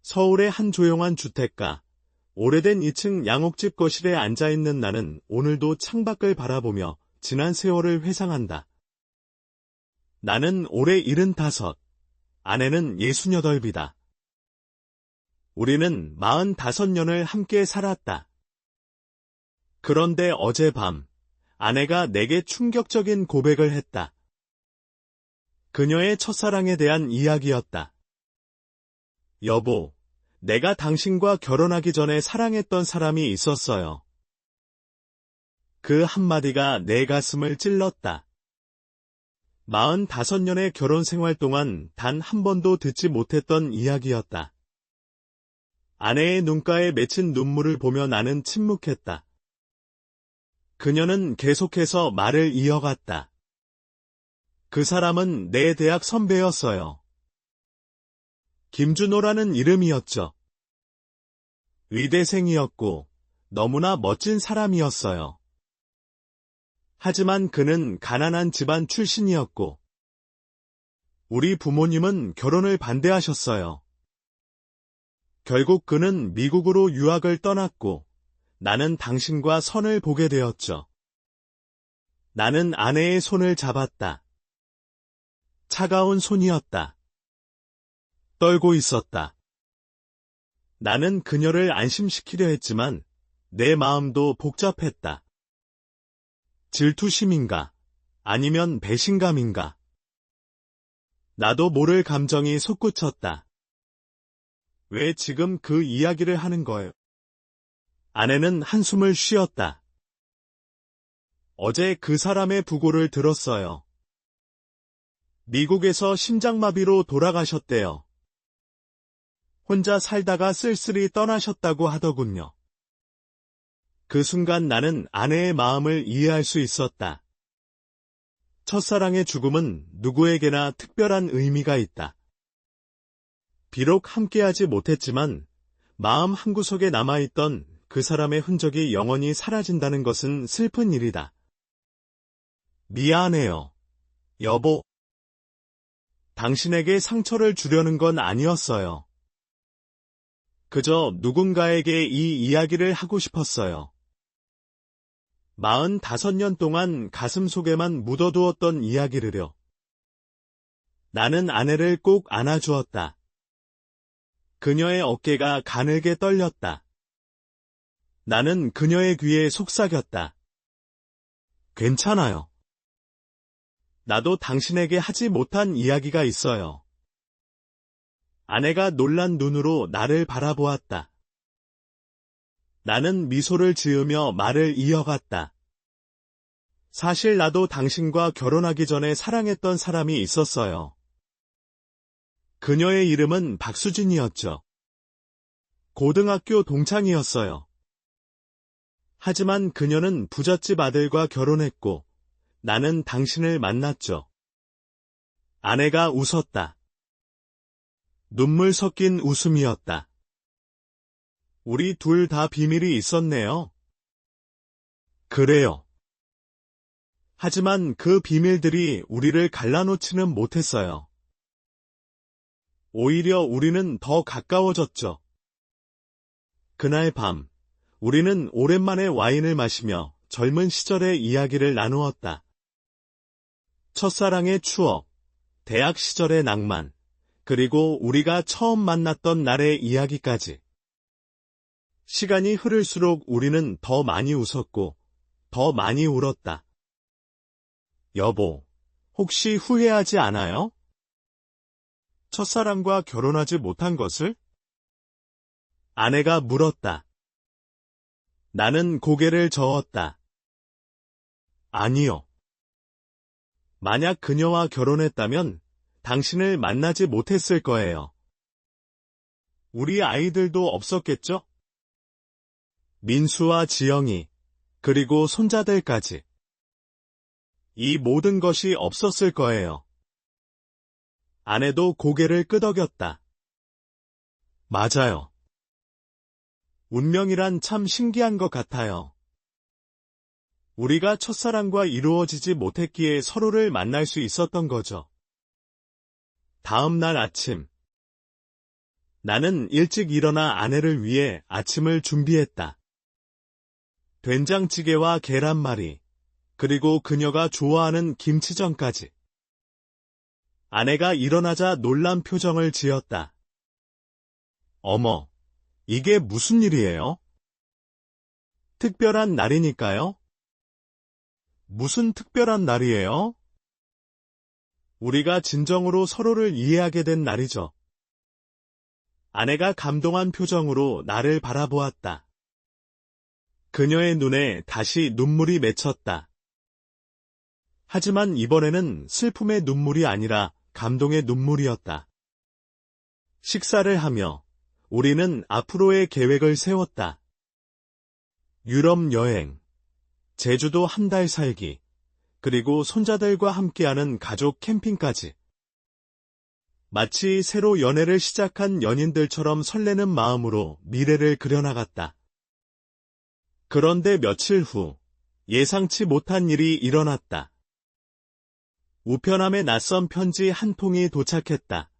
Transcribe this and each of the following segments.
서울의 한 조용한 주택가. 오래된 2층 양옥집 거실에 앉아있는 나는 오늘도 창밖을 바라보며 지난 세월을 회상한다. 나는 올해 75, 아내는 68이다. 우리는 45년을 함께 살았다. 그런데 어젯밤, 아내가 내게 충격적인 고백을 했다. 그녀의 첫사랑에 대한 이야기였다. 여보, 내가 당신과 결혼하기 전에 사랑했던 사람이 있었어요. 그 한마디가 내 가슴을 찔렀다. 45년의 결혼 생활 동안 단 한 번도 듣지 못했던 이야기였다. 아내의 눈가에 맺힌 눈물을 보며 나는 침묵했다. 그녀는 계속해서 말을 이어갔다. 그 사람은 내 대학 선배였어요. 김준호라는 이름이었죠. 의대생이었고 너무나 멋진 사람이었어요. 하지만 그는 가난한 집안 출신이었고 우리 부모님은 결혼을 반대하셨어요. 결국 그는 미국으로 유학을 떠났고 나는 당신과 선을 보게 되었죠. 나는 아내의 손을 잡았다. 차가운 손이었다. 떨고 있었다. 나는 그녀를 안심시키려 했지만 내 마음도 복잡했다. 질투심인가? 아니면 배신감인가? 나도 모를 감정이 솟구쳤다. 왜 지금 그 이야기를 하는 거예요? 아내는 한숨을 쉬었다. 어제 그 사람의 부고를 들었어요. 미국에서 심장마비로 돌아가셨대요. 혼자 살다가 쓸쓸히 떠나셨다고 하더군요. 그 순간 나는 아내의 마음을 이해할 수 있었다. 첫사랑의 죽음은 누구에게나 특별한 의미가 있다. 비록 함께하지 못했지만 마음 한구석에 남아있던 그 사람의 흔적이 영원히 사라진다는 것은 슬픈 일이다. 미안해요, 여보. 당신에게 상처를 주려는 건 아니었어요. 그저 누군가에게 이 이야기를 하고 싶었어요. 45년 동안 가슴속에만 묻어두었던 이야기를요. 나는 아내를 꼭 안아주었다. 그녀의 어깨가 가늘게 떨렸다. 나는 그녀의 귀에 속삭였다. 괜찮아요. 나도 당신에게 하지 못한 이야기가 있어요. 아내가 놀란 눈으로 나를 바라보았다. 나는 미소를 지으며 말을 이어갔다. 사실 나도 당신과 결혼하기 전에 사랑했던 사람이 있었어요. 그녀의 이름은 박수진이었죠. 고등학교 동창이었어요. 하지만 그녀는 부잣집 아들과 결혼했고 나는 당신을 만났죠. 아내가 웃었다. 눈물 섞인 웃음이었다. 우리 둘 다 비밀이 있었네요. 그래요. 하지만 그 비밀들이 우리를 갈라놓지는 못했어요. 오히려 우리는 더 가까워졌죠. 그날 밤, 우리는 오랜만에 와인을 마시며 젊은 시절의 이야기를 나누었다. 첫사랑의 추억, 대학 시절의 낭만, 그리고 우리가 처음 만났던 날의 이야기까지. 시간이 흐를수록 우리는 더 많이 웃었고, 더 많이 울었다. 여보, 혹시 후회하지 않아요? 첫사랑과 결혼하지 못한 것을? 아내가 물었다. 나는 고개를 저었다. 아니요. 만약 그녀와 결혼했다면 당신을 만나지 못했을 거예요. 우리 아이들도 없었겠죠? 민수와 지영이, 그리고 손자들까지. 이 모든 것이 없었을 거예요. 아내도 고개를 끄덕였다. 맞아요. 운명이란 참 신기한 것 같아요. 우리가 첫사랑과 이루어지지 못했기에 서로를 만날 수 있었던 거죠. 다음 날 아침. 나는 일찍 일어나 아내를 위해 아침을 준비했다. 된장찌개와 계란말이, 그리고 그녀가 좋아하는 김치전까지. 아내가 일어나자 놀란 표정을 지었다. 어머, 이게 무슨 일이에요? 특별한 날이니까요? 무슨 특별한 날이에요? 우리가 진정으로 서로를 이해하게 된 날이죠. 아내가 감동한 표정으로 나를 바라보았다. 그녀의 눈에 다시 눈물이 맺혔다. 하지만 이번에는 슬픔의 눈물이 아니라 감동의 눈물이었다. 식사를 하며 우리는 앞으로의 계획을 세웠다. 유럽 여행, 제주도 한 달 살기, 그리고 손자들과 함께하는 가족 캠핑까지. 마치 새로 연애를 시작한 연인들처럼 설레는 마음으로 미래를 그려나갔다. 그런데 며칠 후 예상치 못한 일이 일어났다. 우편함에 낯선 편지 한 통이 도착했다.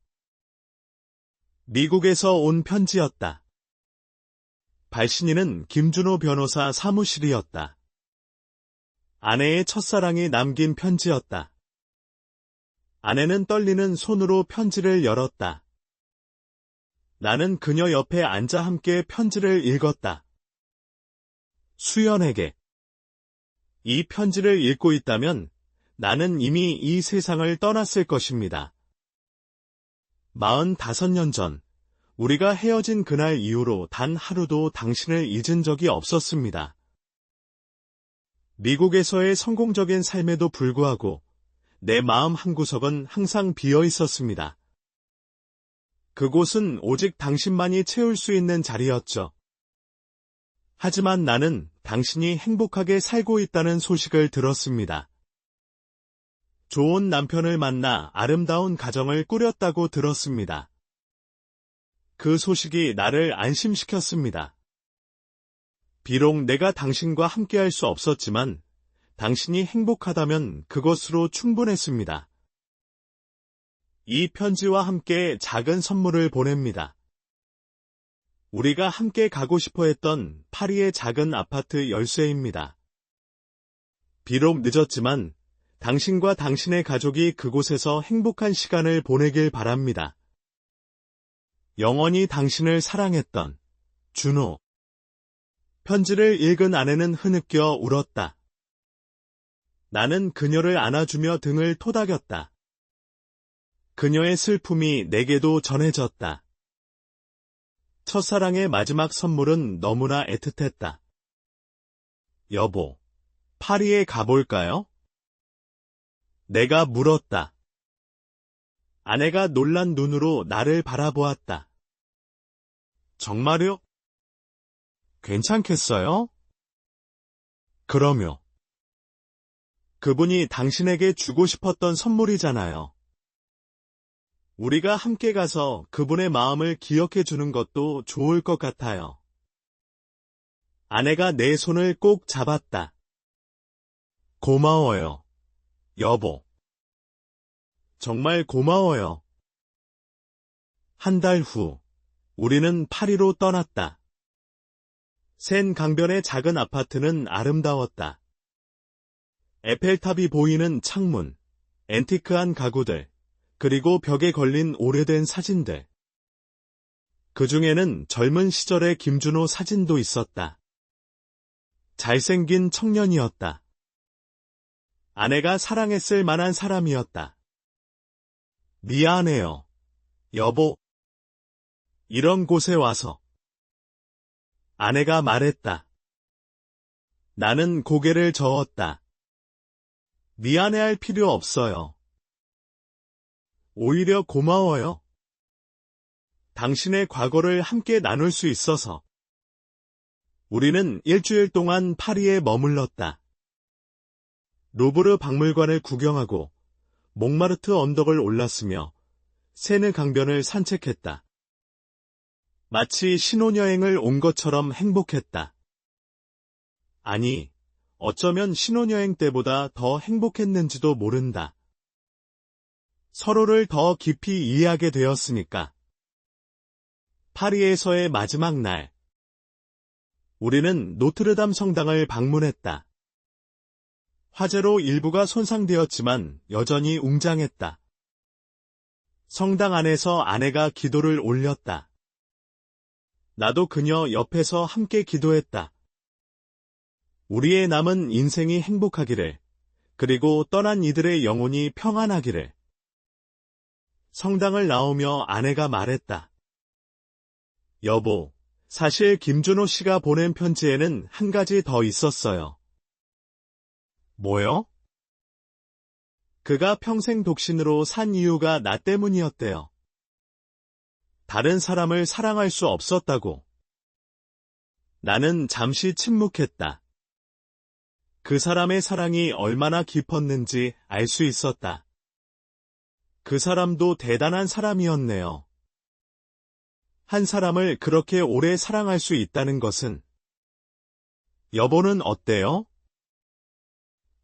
미국에서 온 편지였다. 발신인은 김준호 변호사 사무실이었다. 아내의 첫사랑이 남긴 편지였다. 아내는 떨리는 손으로 편지를 열었다. 나는 그녀 옆에 앉아 함께 편지를 읽었다. 수연에게. 이 편지를 읽고 있다면 나는 이미 이 세상을 떠났을 것입니다. 45년 전, 우리가 헤어진 그날 이후로 단 하루도 당신을 잊은 적이 없었습니다. 미국에서의 성공적인 삶에도 불구하고 내 마음 한구석은 항상 비어 있었습니다. 그곳은 오직 당신만이 채울 수 있는 자리였죠. 하지만 나는 당신이 행복하게 살고 있다는 소식을 들었습니다. 좋은 남편을 만나 아름다운 가정을 꾸렸다고 들었습니다. 그 소식이 나를 안심시켰습니다. 비록 내가 당신과 함께할 수 없었지만 당신이 행복하다면 그것으로 충분했습니다. 이 편지와 함께 작은 선물을 보냅니다. 우리가 함께 가고 싶어 했던 파리의 작은 아파트 열쇠입니다. 비록 늦었지만 당신과 당신의 가족이 그곳에서 행복한 시간을 보내길 바랍니다. 영원히 당신을 사랑했던 준호. 편지를 읽은 아내는 흐느껴 울었다. 나는 그녀를 안아주며 등을 토닥였다. 그녀의 슬픔이 내게도 전해졌다. 첫사랑의 마지막 선물은 너무나 애틋했다. 여보, 파리에 가볼까요? 내가 물었다. 아내가 놀란 눈으로 나를 바라보았다. 정말요? 괜찮겠어요? 그럼요. 그분이 당신에게 주고 싶었던 선물이잖아요. 우리가 함께 가서 그분의 마음을 기억해 주는 것도 좋을 것 같아요. 아내가 내 손을 꼭 잡았다. 고마워요, 여보. 정말 고마워요. 한 달 후, 우리는 파리로 떠났다. 센 강변의 작은 아파트는 아름다웠다. 에펠탑이 보이는 창문, 앤티크한 가구들, 그리고 벽에 걸린 오래된 사진들. 그 중에는 젊은 시절의 김준호 사진도 있었다. 잘생긴 청년이었다. 아내가 사랑했을 만한 사람이었다. 미안해요, 여보. 이런 곳에 와서. 아내가 말했다. 나는 고개를 저었다. 미안해할 필요 없어요. 오히려 고마워요. 당신의 과거를 함께 나눌 수 있어서. 우리는 일주일 동안 파리에 머물렀다. 루브르 박물관을 구경하고 몽마르트 언덕을 올랐으며 세느 강변을 산책했다. 마치 신혼여행을 온 것처럼 행복했다. 아니, 어쩌면 신혼여행 때보다 더 행복했는지도 모른다. 서로를 더 깊이 이해하게 되었으니까. 파리에서의 마지막 날. 우리는 노트르담 성당을 방문했다. 화재로 일부가 손상되었지만 여전히 웅장했다. 성당 안에서 아내가 기도를 올렸다. 나도 그녀 옆에서 함께 기도했다. 우리의 남은 인생이 행복하기를, 그리고 떠난 이들의 영혼이 평안하기를. 성당을 나오며 아내가 말했다. 여보, 사실 김준호 씨가 보낸 편지에는 한 가지 더 있었어요. 뭐요? 그가 평생 독신으로 산 이유가 나 때문이었대요. 다른 사람을 사랑할 수 없었다고. 나는 잠시 침묵했다. 그 사람의 사랑이 얼마나 깊었는지 알 수 있었다. 그 사람도 대단한 사람이었네요. 한 사람을 그렇게 오래 사랑할 수 있다는 것은. 여보는 어때요?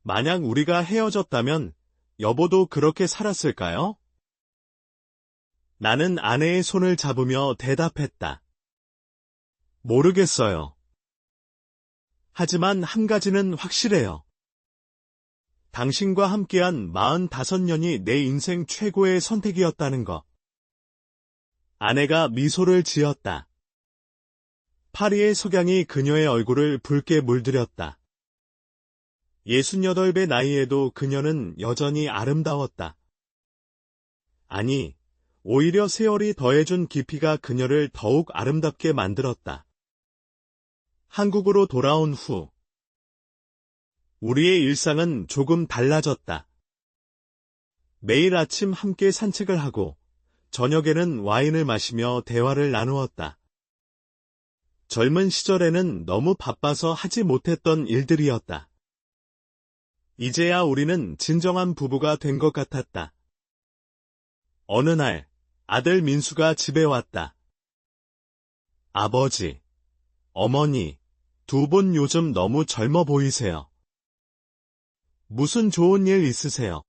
만약 우리가 헤어졌다면 여보도 그렇게 살았을까요? 나는 아내의 손을 잡으며 대답했다. 모르겠어요. 하지만 한 가지는 확실해요. 당신과 함께한 45년이 내 인생 최고의 선택이었다는 것. 아내가 미소를 지었다. 파리의 석양이 그녀의 얼굴을 붉게 물들였다. 68배 나이에도 그녀는 여전히 아름다웠다. 아니, 오히려 세월이 더해준 깊이가 그녀를 더욱 아름답게 만들었다. 한국으로 돌아온 후, 우리의 일상은 조금 달라졌다. 매일 아침 함께 산책을 하고, 저녁에는 와인을 마시며 대화를 나누었다. 젊은 시절에는 너무 바빠서 하지 못했던 일들이었다. 이제야 우리는 진정한 부부가 된 것 같았다. 어느 날, 아들 민수가 집에 왔다. 아버지, 어머니, 두 분 요즘 너무 젊어 보이세요. 무슨 좋은 일 있으세요?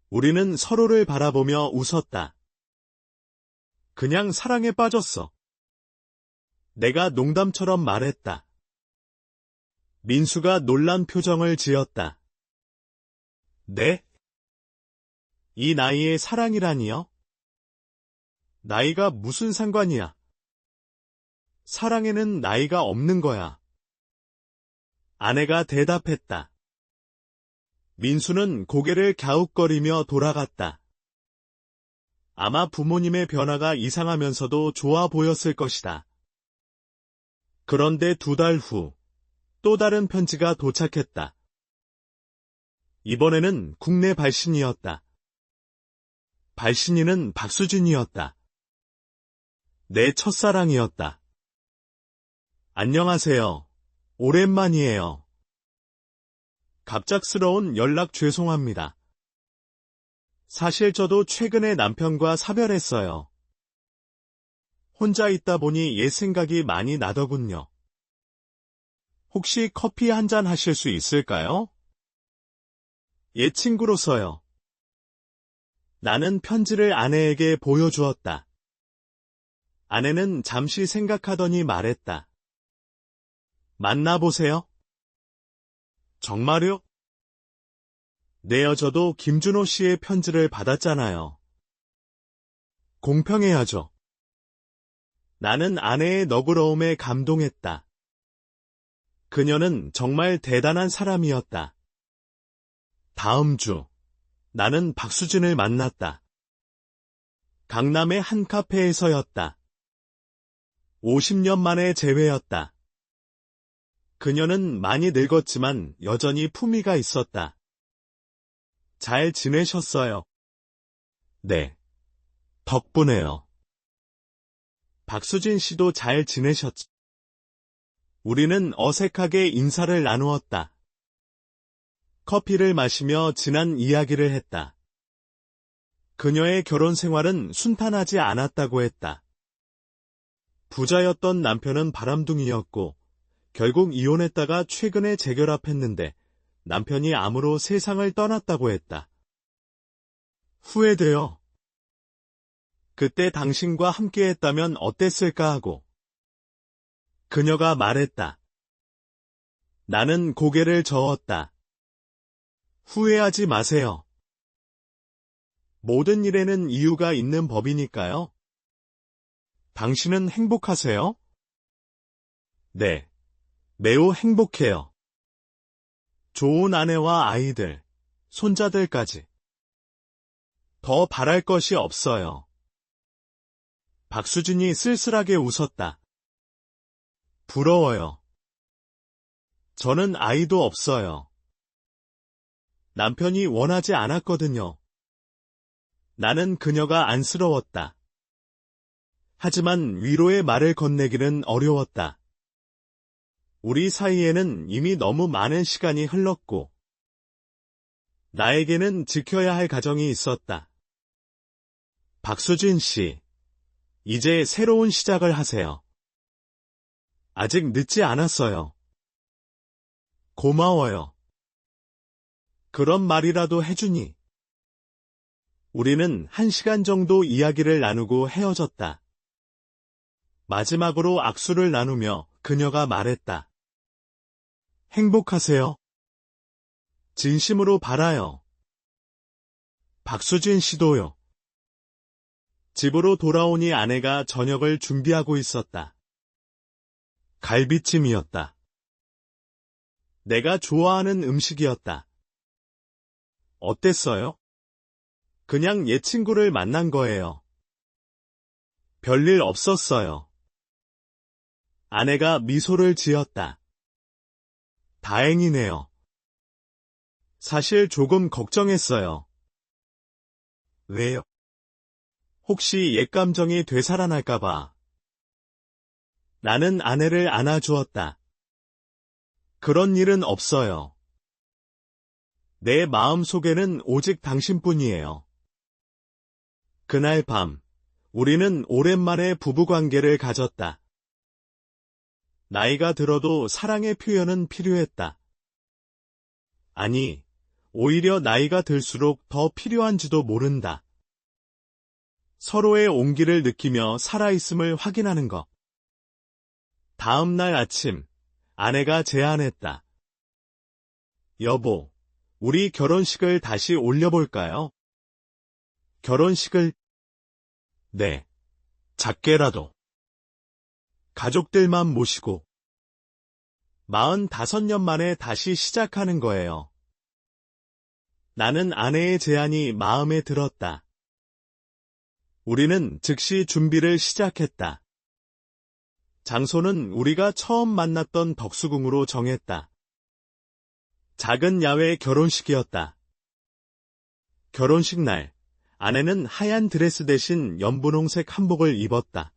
우리는 서로를 바라보며 웃었다. 그냥 사랑에 빠졌어. 내가 농담처럼 말했다. 민수가 놀란 표정을 지었다. 네? 이 나이에 사랑이라니요? 나이가 무슨 상관이야? 사랑에는 나이가 없는 거야. 아내가 대답했다. 민수는 고개를 갸웃거리며 돌아갔다. 아마 부모님의 변화가 이상하면서도 좋아 보였을 것이다. 그런데 2달 후, 또 다른 편지가 도착했다. 이번에는 국내 발신이었다. 발신인은 박수진이었다. 내 첫사랑이었다. 안녕하세요. 오랜만이에요. 갑작스러운 연락 죄송합니다. 사실 저도 최근에 남편과 사별했어요. 혼자 있다 보니 옛 생각이 많이 나더군요. 혹시 커피 한 잔 하실 수 있을까요? 옛 친구로서요. 나는 편지를 아내에게 보여주었다. 아내는 잠시 생각하더니 말했다. 만나보세요. 정말요? 내 여자도 김준호 씨의 편지를 받았잖아요. 공평해야죠. 나는 아내의 너그러움에 감동했다. 그녀는 정말 대단한 사람이었다. 다음 주, 나는 박수진을 만났다. 강남의 한 카페에서였다. 50년 만의 재회였다. 그녀는 많이 늙었지만 여전히 품위가 있었다. 잘 지내셨어요? 네. 덕분에요. 박수진 씨도 잘 지내셨죠? 우리는 어색하게 인사를 나누었다. 커피를 마시며 지난 이야기를 했다. 그녀의 결혼 생활은 순탄하지 않았다고 했다. 부자였던 남편은 바람둥이였고 결국 이혼했다가 최근에 재결합했는데 남편이 암으로 세상을 떠났다고 했다. 후회돼요. 그때 당신과 함께했다면 어땠을까 하고. 그녀가 말했다. 나는 고개를 저었다. 후회하지 마세요. 모든 일에는 이유가 있는 법이니까요. 당신은 행복하세요? 네, 매우 행복해요. 좋은 아내와 아이들, 손자들까지. 더 바랄 것이 없어요. 박수진이 쓸쓸하게 웃었다. 부러워요. 저는 아이도 없어요. 남편이 원하지 않았거든요. 나는 그녀가 안쓰러웠다. 하지만 위로의 말을 건네기는 어려웠다. 우리 사이에는 이미 너무 많은 시간이 흘렀고, 나에게는 지켜야 할 가정이 있었다. 박수진 씨, 이제 새로운 시작을 하세요. 아직 늦지 않았어요. 고마워요. 그런 말이라도 해주니. 우리는 1시간 정도 이야기를 나누고 헤어졌다. 마지막으로 악수를 나누며 그녀가 말했다. 행복하세요. 진심으로 바라요. 박수진 씨도요. 집으로 돌아오니 아내가 저녁을 준비하고 있었다. 갈비찜이었다. 내가 좋아하는 음식이었다. 어땠어요? 그냥 옛 친구를 만난 거예요. 별일 없었어요. 아내가 미소를 지었다. 다행이네요. 사실 조금 걱정했어요. 왜요? 혹시 옛 감정이 되살아날까봐. 나는 아내를 안아주었다. 그런 일은 없어요. 내 마음속에는 오직 당신뿐이에요. 그날 밤, 우리는 오랜만에 부부관계를 가졌다. 나이가 들어도 사랑의 표현은 필요했다. 아니, 오히려 나이가 들수록 더 필요한지도 모른다. 서로의 온기를 느끼며 살아있음을 확인하는 것. 다음 날 아침, 아내가 제안했다. 여보, 우리 결혼식을 다시 올려볼까요? 결혼식을? 네, 작게라도. 가족들만 모시고. 45년 만에 다시 시작하는 거예요. 나는 아내의 제안이 마음에 들었다. 우리는 즉시 준비를 시작했다. 장소는 우리가 처음 만났던 덕수궁으로 정했다. 작은 야외 결혼식이었다. 결혼식 날, 아내는 하얀 드레스 대신 연분홍색 한복을 입었다.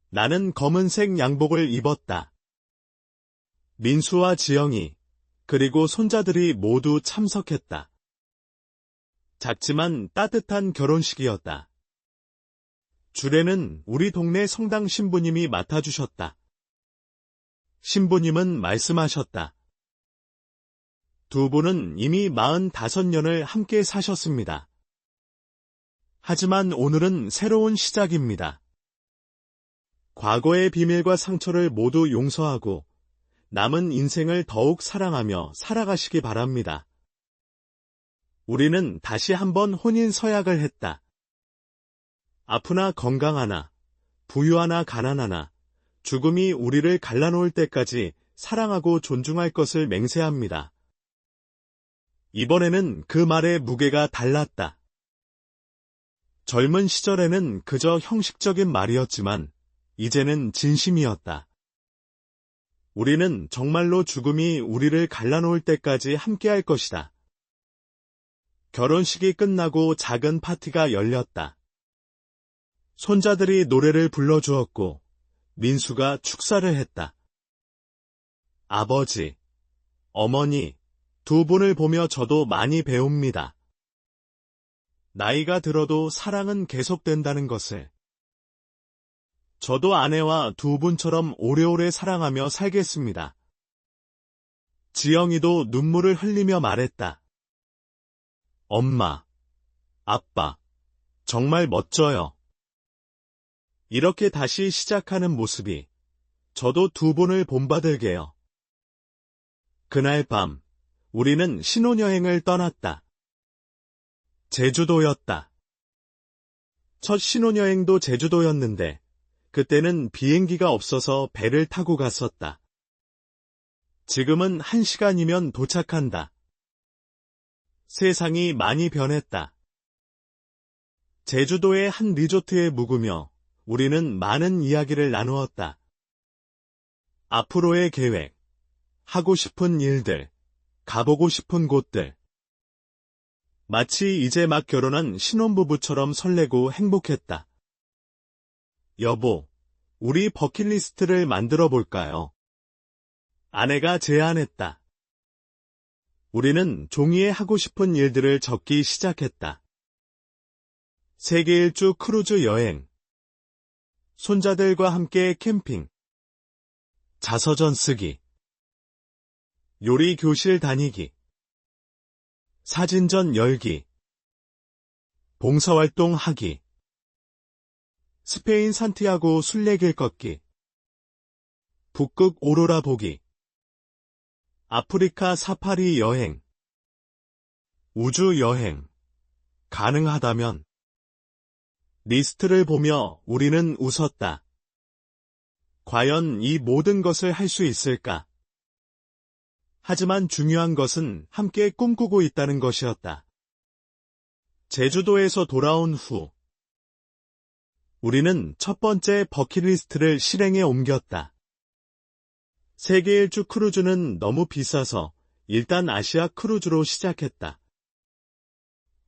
나는 검은색 양복을 입었다. 민수와 지영이, 그리고 손자들이 모두 참석했다. 작지만 따뜻한 결혼식이었다. 주례는 우리 동네 성당 신부님이 맡아주셨다. 신부님은 말씀하셨다. 두 분은 이미 45년을 함께 사셨습니다. 하지만 오늘은 새로운 시작입니다. 과거의 비밀과 상처를 모두 용서하고 남은 인생을 더욱 사랑하며 살아가시기 바랍니다. 우리는 다시 한번 혼인 서약을 했다. 아프나 건강하나, 부유하나 가난하나, 죽음이 우리를 갈라놓을 때까지 사랑하고 존중할 것을 맹세합니다. 이번에는 그 말의 무게가 달랐다. 젊은 시절에는 그저 형식적인 말이었지만, 이제는 진심이었다. 우리는 정말로 죽음이 우리를 갈라놓을 때까지 함께할 것이다. 결혼식이 끝나고 작은 파티가 열렸다. 손자들이 노래를 불러주었고 민수가 축사를 했다. 아버지, 어머니, 두 분을 보며 저도 많이 배웁니다. 나이가 들어도 사랑은 계속된다는 것을. 저도 아내와 두 분처럼 오래오래 사랑하며 살겠습니다. 지영이도 눈물을 흘리며 말했다. 엄마, 아빠, 정말 멋져요. 이렇게 다시 시작하는 모습이 저도 두 분을 본받을게요. 그날 밤, 우리는 신혼여행을 떠났다. 제주도였다. 첫 신혼여행도 제주도였는데, 그때는 비행기가 없어서 배를 타고 갔었다. 지금은 1시간이면 도착한다. 세상이 많이 변했다. 제주도의 한 리조트에 묵으며 우리는 많은 이야기를 나누었다. 앞으로의 계획, 하고 싶은 일들, 가보고 싶은 곳들. 마치 이제 막 결혼한 신혼부부처럼 설레고 행복했다. 여보, 우리 버킷리스트를 만들어 볼까요? 아내가 제안했다. 우리는 종이에 하고 싶은 일들을 적기 시작했다. 세계 일주 크루즈 여행, 손자들과 함께 캠핑, 자서전 쓰기, 요리 교실 다니기, 사진전 열기, 봉사활동 하기, 스페인 산티아고 순례길 걷기, 북극 오로라 보기, 아프리카 사파리 여행, 우주 여행, 가능하다면. 리스트를 보며 우리는 웃었다. 과연 이 모든 것을 할 수 있을까? 하지만 중요한 것은 함께 꿈꾸고 있다는 것이었다. 제주도에서 돌아온 후, 우리는 첫 번째 버킷리스트를 실행에 옮겼다. 세계 일주 크루즈는 너무 비싸서 일단 아시아 크루즈로 시작했다.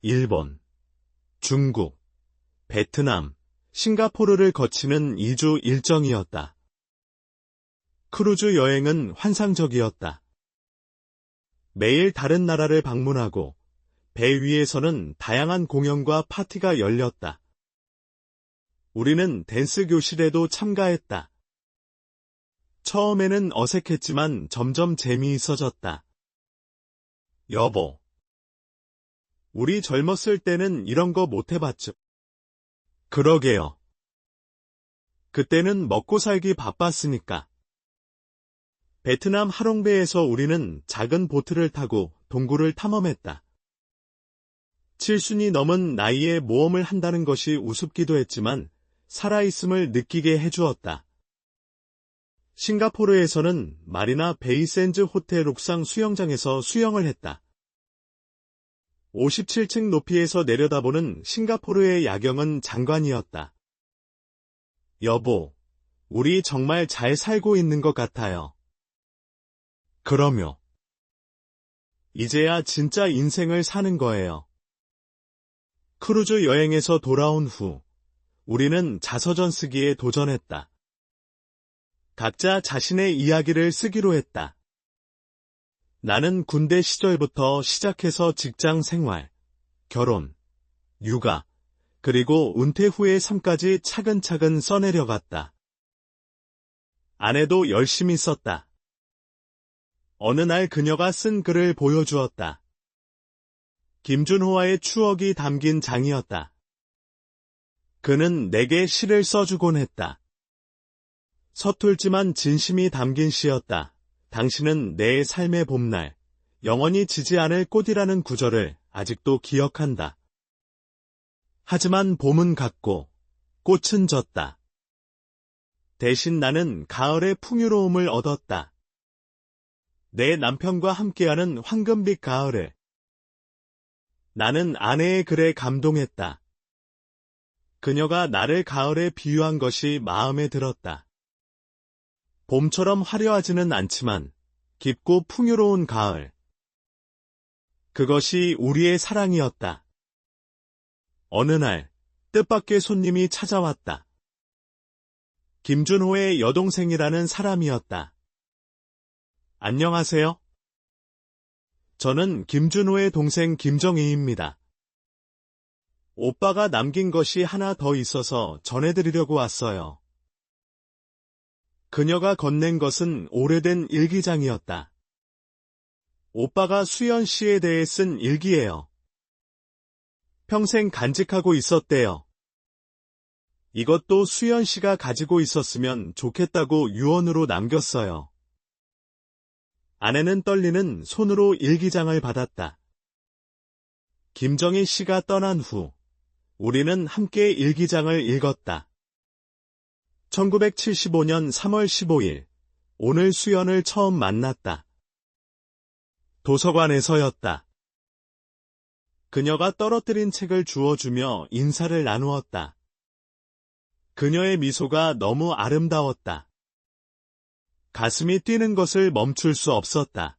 일본, 중국, 베트남, 싱가포르를 거치는 2주 일정이었다. 크루즈 여행은 환상적이었다. 매일 다른 나라를 방문하고 배 위에서는 다양한 공연과 파티가 열렸다. 우리는 댄스 교실에도 참가했다. 처음에는 어색했지만 점점 재미있어졌다. 여보, 우리 젊었을 때는 이런 거 못 해봤죠? 그러게요. 그때는 먹고 살기 바빴으니까. 베트남 하롱베에서 우리는 작은 보트를 타고 동굴을 탐험했다. 7순이 넘은 나이에 모험을 한다는 것이 우습기도 했지만 살아있음을 느끼게 해주었다. 싱가포르에서는 마리나 베이샌즈 호텔 옥상 수영장에서 수영을 했다. 57층 높이에서 내려다보는 싱가포르의 야경은 장관이었다. 여보, 우리 정말 잘 살고 있는 것 같아요. 그럼요. 이제야 진짜 인생을 사는 거예요. 크루즈 여행에서 돌아온 후, 우리는 자서전 쓰기에 도전했다. 각자 자신의 이야기를 쓰기로 했다. 나는 군대 시절부터 시작해서 직장 생활, 결혼, 육아, 그리고 은퇴 후의 삶까지 차근차근 써내려갔다. 아내도 열심히 썼다. 어느 날 그녀가 쓴 글을 보여주었다. 김준호와의 추억이 담긴 장이었다. 그는 내게 시를 써주곤 했다. 서툴지만 진심이 담긴 시였다. 당신은 내 삶의 봄날, 영원히 지지 않을 꽃이라는 구절을 아직도 기억한다. 하지만 봄은 갔고 꽃은 졌다. 대신 나는 가을의 풍요로움을 얻었다. 내 남편과 함께하는 황금빛 가을을. 나는 아내의 글에 감동했다. 그녀가 나를 가을에 비유한 것이 마음에 들었다. 봄처럼 화려하지는 않지만 깊고 풍요로운 가을. 그것이 우리의 사랑이었다. 어느 날 뜻밖의 손님이 찾아왔다. 김준호의 여동생이라는 사람이었다. 안녕하세요. 저는 김준호의 동생 김정희입니다. 오빠가 남긴 것이 하나 더 있어서 전해드리려고 왔어요. 그녀가 건넨 것은 오래된 일기장이었다. 오빠가 수연 씨에 대해 쓴 일기예요. 평생 간직하고 있었대요. 이것도 수연 씨가 가지고 있었으면 좋겠다고 유언으로 남겼어요. 아내는 떨리는 손으로 일기장을 받았다. 김정희 씨가 떠난 후 우리는 함께 일기장을 읽었다. 1975년 3월 15일, 오늘 수연을 처음 만났다. 도서관에서였다. 그녀가 떨어뜨린 책을 주워주며 인사를 나누었다. 그녀의 미소가 너무 아름다웠다. 가슴이 뛰는 것을 멈출 수 없었다.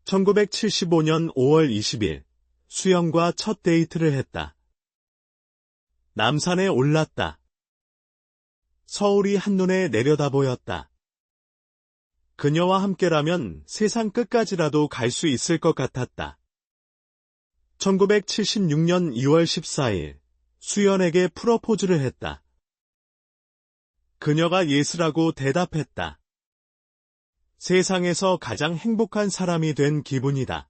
1975년 5월 20일, 수연과 첫 데이트를 했다. 남산에 올랐다. 서울이 한눈에 내려다 보였다. 그녀와 함께라면 세상 끝까지라도 갈 수 있을 것 같았다. 1976년 2월 14일, 수연에게 프러포즈를 했다. 그녀가 예스라고 대답했다. 세상에서 가장 행복한 사람이 된 기분이다.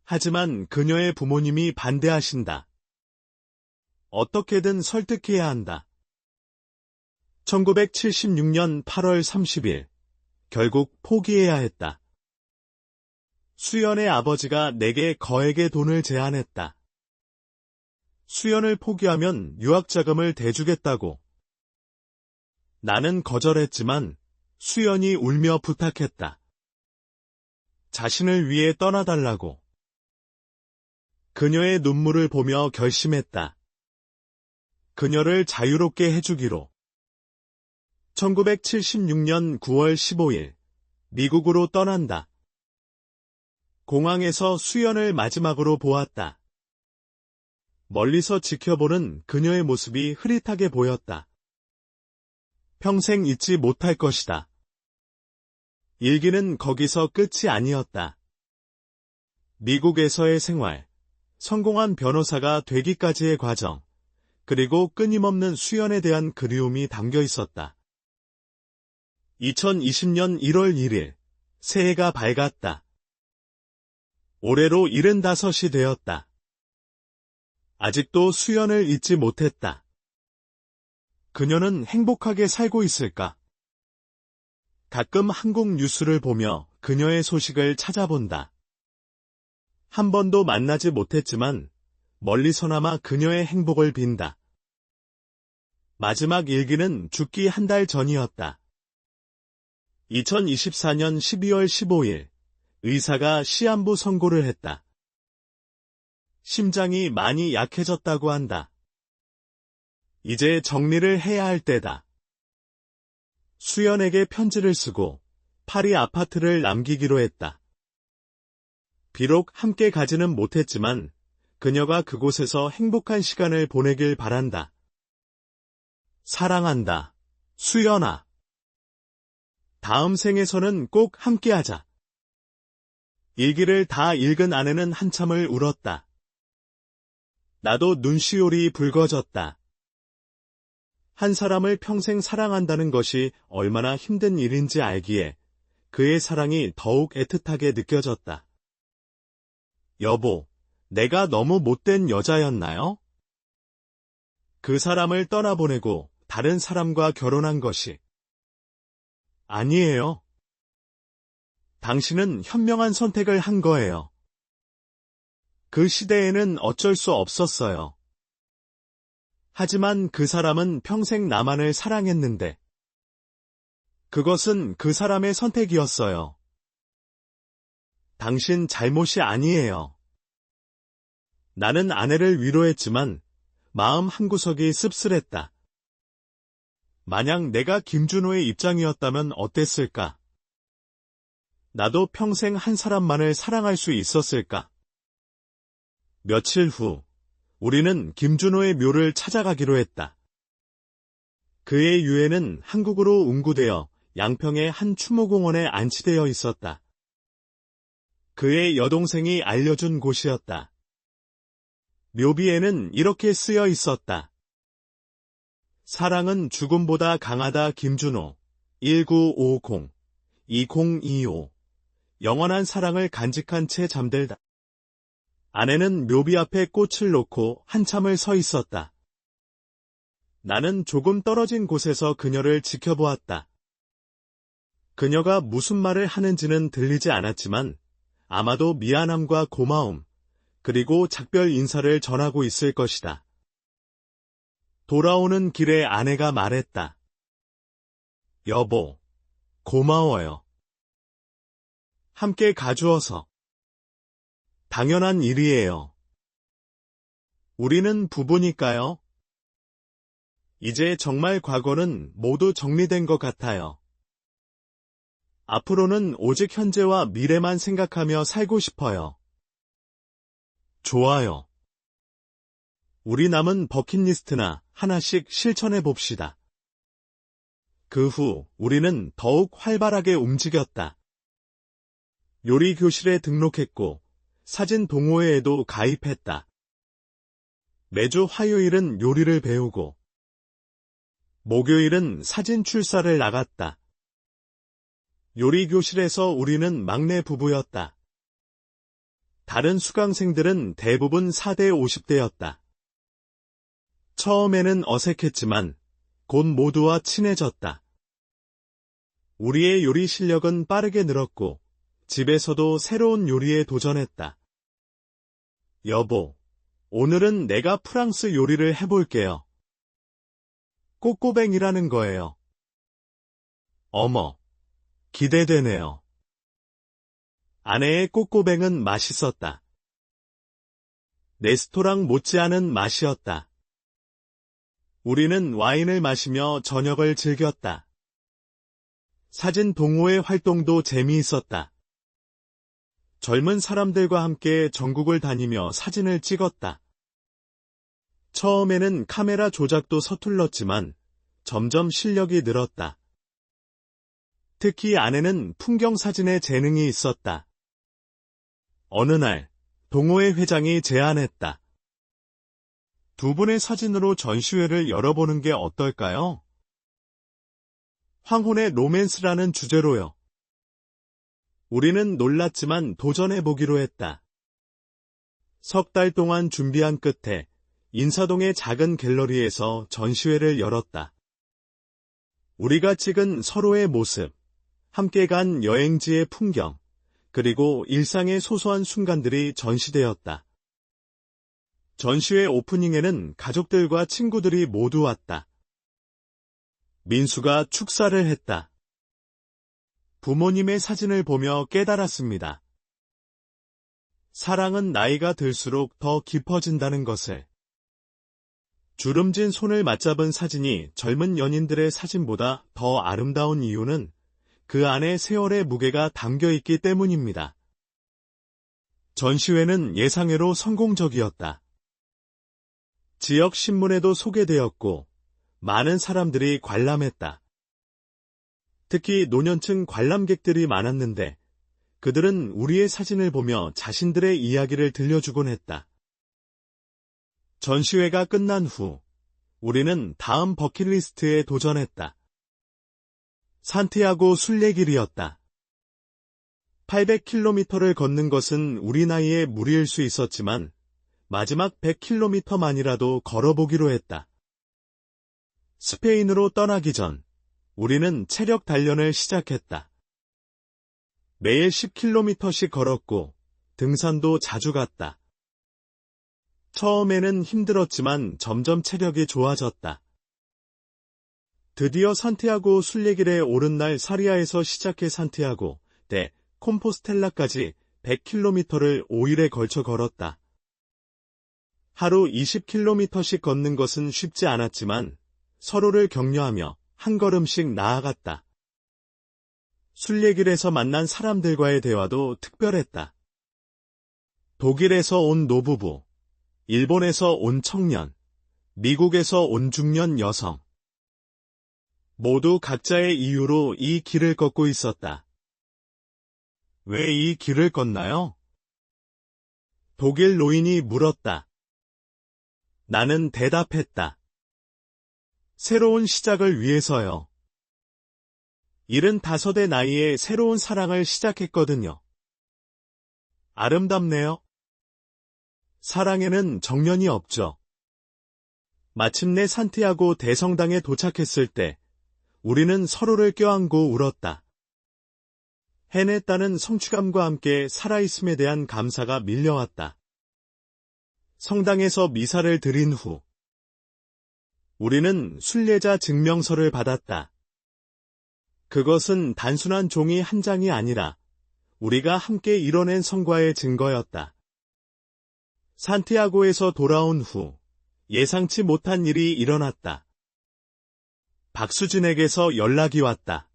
하지만 그녀의 부모님이 반대하신다. 어떻게든 설득해야 한다. 1976년 8월 30일, 결국 포기해야 했다. 수연의 아버지가 내게 거액의 돈을 제안했다. 수연을 포기하면 유학자금을 대주겠다고. 나는 거절했지만 수연이 울며 부탁했다. 자신을 위해 떠나달라고. 그녀의 눈물을 보며 결심했다. 그녀를 자유롭게 해주기로. 1976년 9월 15일, 미국으로 떠난다. 공항에서 수연을 마지막으로 보았다. 멀리서 지켜보는 그녀의 모습이 흐릿하게 보였다. 평생 잊지 못할 것이다. 일기는 거기서 끝이 아니었다. 미국에서의 생활, 성공한 변호사가 되기까지의 과정, 그리고 끊임없는 수연에 대한 그리움이 담겨 있었다. 2020년 1월 1일, 새해가 밝았다. 올해로 75이 되었다. 아직도 수연을 잊지 못했다. 그녀는 행복하게 살고 있을까? 가끔 한국 뉴스를 보며 그녀의 소식을 찾아본다. 한 번도 만나지 못했지만 멀리서나마 그녀의 행복을 빈다. 마지막 일기는 죽기 한 달 전이었다. 2024년 12월 15일, 의사가 시한부 선고를 했다. 심장이 많이 약해졌다고 한다. 이제 정리를 해야 할 때다. 수연에게 편지를 쓰고 파리 아파트를 남기기로 했다. 비록 함께 가지는 못했지만 그녀가 그곳에서 행복한 시간을 보내길 바란다. 사랑한다, 수연아. 다음 생에서는 꼭 함께하자. 일기를 다 읽은 아내는 한참을 울었다. 나도 눈시울이 붉어졌다. 한 사람을 평생 사랑한다는 것이 얼마나 힘든 일인지 알기에 그의 사랑이 더욱 애틋하게 느껴졌다. 여보, 내가 너무 못된 여자였나요? 그 사람을 떠나보내고 다른 사람과 결혼한 것이. 아니에요. 당신은 현명한 선택을 한 거예요. 그 시대에는 어쩔 수 없었어요. 하지만 그 사람은 평생 나만을 사랑했는데. 그것은 그 사람의 선택이었어요. 당신 잘못이 아니에요. 나는 아내를 위로했지만 마음 한구석이 씁쓸했다. 만약 내가 김준호의 입장이었다면 어땠을까? 나도 평생 한 사람만을 사랑할 수 있었을까? 며칠 후, 우리는 김준호의 묘를 찾아가기로 했다. 그의 유해는 한국으로 운구되어 양평의 한 추모공원에 안치되어 있었다. 그의 여동생이 알려준 곳이었다. 묘비에는 이렇게 쓰여 있었다. 사랑은 죽음보다 강하다 김준호 1950-2025 영원한 사랑을 간직한 채 잠들다. 아내는 묘비 앞에 꽃을 놓고 한참을 서 있었다. 나는 조금 떨어진 곳에서 그녀를 지켜보았다. 그녀가 무슨 말을 하는지는 들리지 않았지만 아마도 미안함과 고마움, 그리고 작별 인사를 전하고 있을 것이다. 돌아오는 길에 아내가 말했다. 여보, 고마워요. 함께 가주어서. 당연한 일이에요. 우리는 부부니까요. 이제 정말 과거는 모두 정리된 것 같아요. 앞으로는 오직 현재와 미래만 생각하며 살고 싶어요. 좋아요. 우리 남은 버킷리스트나 하나씩 실천해 봅시다. 그 후 우리는 더욱 활발하게 움직였다. 요리 교실에 등록했고 사진 동호회에도 가입했다. 매주 화요일은 요리를 배우고 목요일은 사진 출사를 나갔다. 요리 교실에서 우리는 막내 부부였다. 다른 수강생들은 대부분 4대 50대였다. 처음에는 어색했지만 곧 모두와 친해졌다. 우리의 요리 실력은 빠르게 늘었고 집에서도 새로운 요리에 도전했다. 여보, 오늘은 내가 프랑스 요리를 해볼게요. 꼬꼬뱅이라는 거예요. 어머, 기대되네요. 아내의 꼬꼬뱅은 맛있었다. 레스토랑 못지않은 맛이었다. 우리는 와인을 마시며 저녁을 즐겼다. 사진 동호회 활동도 재미있었다. 젊은 사람들과 함께 전국을 다니며 사진을 찍었다. 처음에는 카메라 조작도 서툴렀지만 점점 실력이 늘었다. 특히 아내는 풍경 사진에 재능이 있었다. 어느 날 동호회 회장이 제안했다. 두 분의 사진으로 전시회를 열어보는 게 어떨까요? 황혼의 로맨스라는 주제로요. 우리는 놀랐지만 도전해보기로 했다. 석 달 동안 준비한 끝에 인사동의 작은 갤러리에서 전시회를 열었다. 우리가 찍은 서로의 모습, 함께 간 여행지의 풍경, 그리고 일상의 소소한 순간들이 전시되었다. 전시회 오프닝에는 가족들과 친구들이 모두 왔다. 민수가 축사를 했다. 부모님의 사진을 보며 깨달았습니다. 사랑은 나이가 들수록 더 깊어진다는 것을. 주름진 손을 맞잡은 사진이 젊은 연인들의 사진보다 더 아름다운 이유는 그 안에 세월의 무게가 담겨있기 때문입니다. 전시회는 예상외로 성공적이었다. 지역 신문에도 소개되었고 많은 사람들이 관람했다. 특히 노년층 관람객들이 많았는데 그들은 우리의 사진을 보며 자신들의 이야기를 들려주곤 했다. 전시회가 끝난 후 우리는 다음 버킷리스트에 도전했다. 산티아고 순례길이었다. 800km를 걷는 것은 우리 나이에 무리일 수 있었지만 마지막 100km만이라도 걸어보기로 했다. 스페인으로 떠나기 전 우리는 체력 단련을 시작했다. 매일 10km씩 걸었고 등산도 자주 갔다. 처음에는 힘들었지만 점점 체력이 좋아졌다. 드디어 산티아고 순례길에 오른 날 사리아에서 시작해 산티아고 대 콤포스텔라까지 100km를 5일에 걸쳐 걸었다. 하루 20km씩 걷는 것은 쉽지 않았지만 서로를 격려하며 한 걸음씩 나아갔다. 순례길에서 만난 사람들과의 대화도 특별했다. 독일에서 온 노부부, 일본에서 온 청년, 미국에서 온 중년 여성. 모두 각자의 이유로 이 길을 걷고 있었다. 왜 이 길을 걷나요? 독일 노인이 물었다. 나는 대답했다. 새로운 시작을 위해서요. 75의 나이에 새로운 사랑을 시작했거든요. 아름답네요. 사랑에는 정년이 없죠. 마침내 산티아고 대성당에 도착했을 때 우리는 서로를 껴안고 울었다. 해냈다는 성취감과 함께 살아있음에 대한 감사가 밀려왔다. 성당에서 미사를 드린 후 우리는 순례자 증명서를 받았다. 그것은 단순한 종이 한 장이 아니라 우리가 함께 이뤄낸 성과의 증거였다. 산티아고에서 돌아온 후 예상치 못한 일이 일어났다. 박수진에게서 연락이 왔다.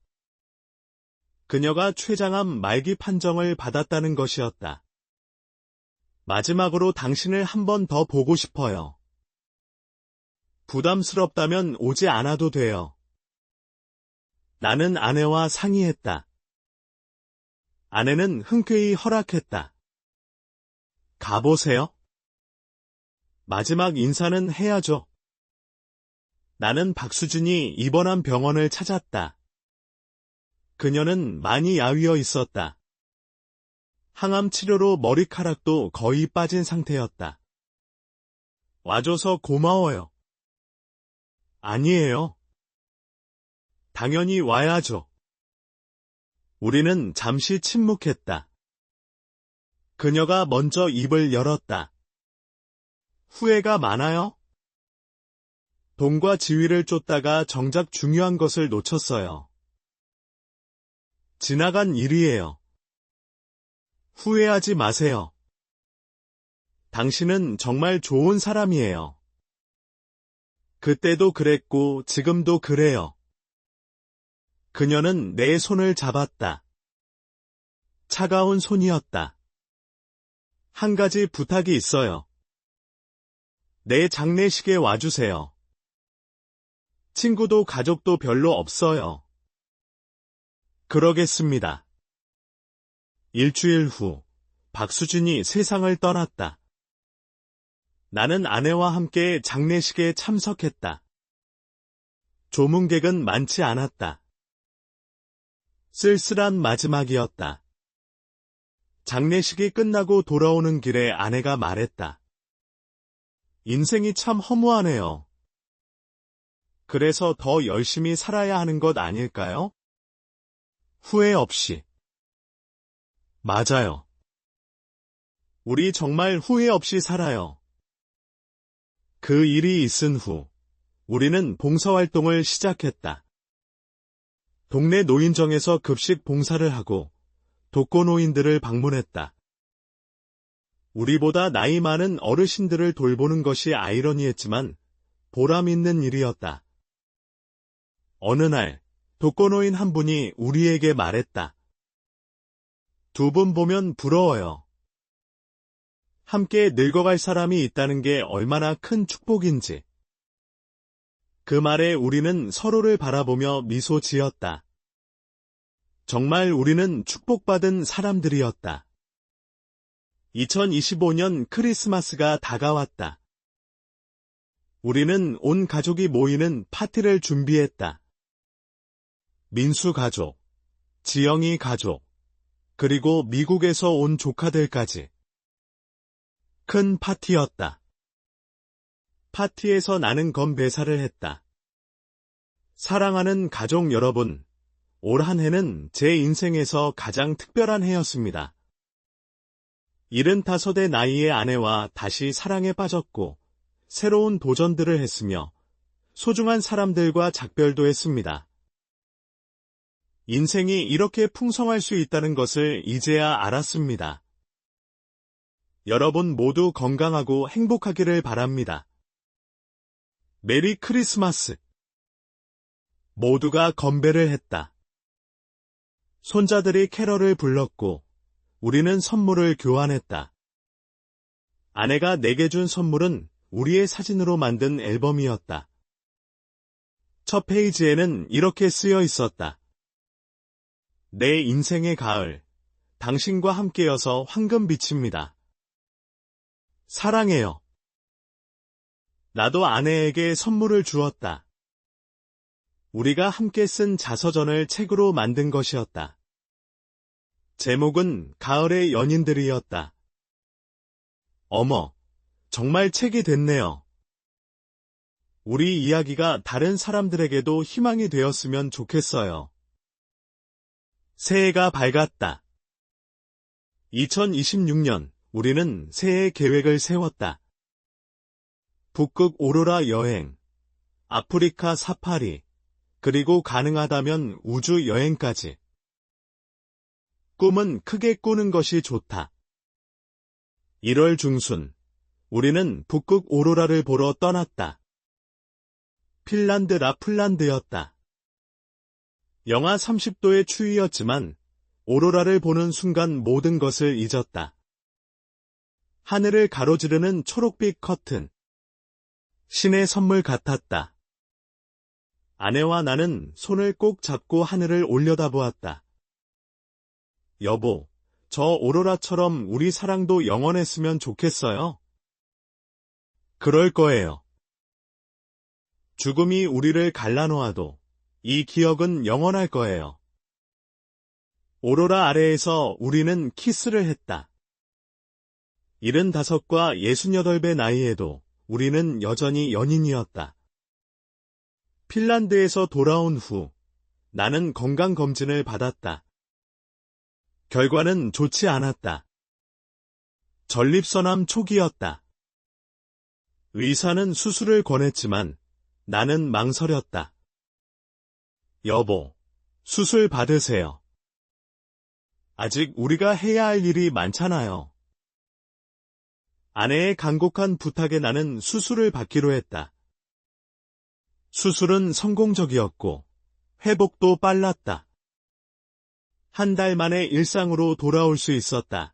그녀가 췌장암 말기 판정을 받았다는 것이었다. 마지막으로 당신을 한 번 더 보고 싶어요. 부담스럽다면 오지 않아도 돼요. 나는 아내와 상의했다. 아내는 흔쾌히 허락했다. 가보세요. 마지막 인사는 해야죠. 나는 박수진이 입원한 병원을 찾았다. 그녀는 많이 야위어 있었다. 항암 치료로 머리카락도 거의 빠진 상태였다. 와줘서 고마워요. 아니에요. 당연히 와야죠. 우리는 잠시 침묵했다. 그녀가 먼저 입을 열었다. 후회가 많아요? 돈과 지위를 쫓다가 정작 중요한 것을 놓쳤어요. 지나간 일이에요. 후회하지 마세요. 당신은 정말 좋은 사람이에요. 그때도 그랬고 지금도 그래요. 그녀는 내 손을 잡았다. 차가운 손이었다. 한 가지 부탁이 있어요. 내 장례식에 와주세요. 친구도 가족도 별로 없어요. 그러겠습니다. 일주일 후, 박수진이 세상을 떠났다. 나는 아내와 함께 장례식에 참석했다. 조문객은 많지 않았다. 쓸쓸한 마지막이었다. 장례식이 끝나고 돌아오는 길에 아내가 말했다. 인생이 참 허무하네요. 그래서 더 열심히 살아야 하는 것 아닐까요? 후회 없이. 맞아요. 우리 정말 후회 없이 살아요. 그 일이 있은 후, 우리는 봉사활동을 시작했다. 동네 노인정에서 급식 봉사를 하고 독거노인들을 방문했다. 우리보다 나이 많은 어르신들을 돌보는 것이 아이러니했지만 보람 있는 일이었다. 어느 날 독거노인 한 분이 우리에게 말했다. 두 분 보면 부러워요. 함께 늙어갈 사람이 있다는 게 얼마나 큰 축복인지. 그 말에 우리는 서로를 바라보며 미소 지었다. 정말 우리는 축복받은 사람들이었다. 2025년 크리스마스가 다가왔다. 우리는 온 가족이 모이는 파티를 준비했다. 민수 가족, 지영이 가족, 그리고 미국에서 온 조카들까지. 큰 파티였다. 파티에서 나는 건배사를 했다. 사랑하는 가족 여러분, 올 한 해는 제 인생에서 가장 특별한 해였습니다. 75의 나이의 아내와 다시 사랑에 빠졌고 새로운 도전들을 했으며 소중한 사람들과 작별도 했습니다. 인생이 이렇게 풍성할 수 있다는 것을 이제야 알았습니다. 여러분 모두 건강하고 행복하기를 바랍니다. 메리 크리스마스! 모두가 건배를 했다. 손자들이 캐럴을 불렀고 우리는 선물을 교환했다. 아내가 내게 준 선물은 우리의 사진으로 만든 앨범이었다. 첫 페이지에는 이렇게 쓰여 있었다. 내 인생의 가을, 당신과 함께여서 황금빛입니다. 사랑해요. 나도 아내에게 선물을 주었다. 우리가 함께 쓴 자서전을 책으로 만든 것이었다. 제목은 가을의 연인들이었다. 어머, 정말 책이 됐네요. 우리 이야기가 다른 사람들에게도 희망이 되었으면 좋겠어요. 새해가 밝았다. 2026년, 우리는 새해 계획을 세웠다. 북극 오로라 여행, 아프리카 사파리, 그리고 가능하다면 우주 여행까지. 꿈은 크게 꾸는 것이 좋다. 1월 중순, 우리는 북극 오로라를 보러 떠났다. 핀란드 라플란드였다. 영하 30도의 추위였지만 오로라를 보는 순간 모든 것을 잊었다. 하늘을 가로지르는 초록빛 커튼. 신의 선물 같았다. 아내와 나는 손을 꼭 잡고 하늘을 올려다보았다. 여보, 저 오로라처럼 우리 사랑도 영원했으면 좋겠어요. 그럴 거예요. 죽음이 우리를 갈라놓아도 이 기억은 영원할 거예요. 오로라 아래에서 우리는 키스를 했다. 75과 68배 나이에도 우리는 여전히 연인이었다. 핀란드에서 돌아온 후 나는 건강검진을 받았다. 결과는 좋지 않았다. 전립선암 초기였다. 의사는 수술을 권했지만 나는 망설였다. 여보, 수술 받으세요. 아직 우리가 해야 할 일이 많잖아요. 아내의 간곡한 부탁에 나는 수술을 받기로 했다. 수술은 성공적이었고 회복도 빨랐다. 한 달 만에 일상으로 돌아올 수 있었다.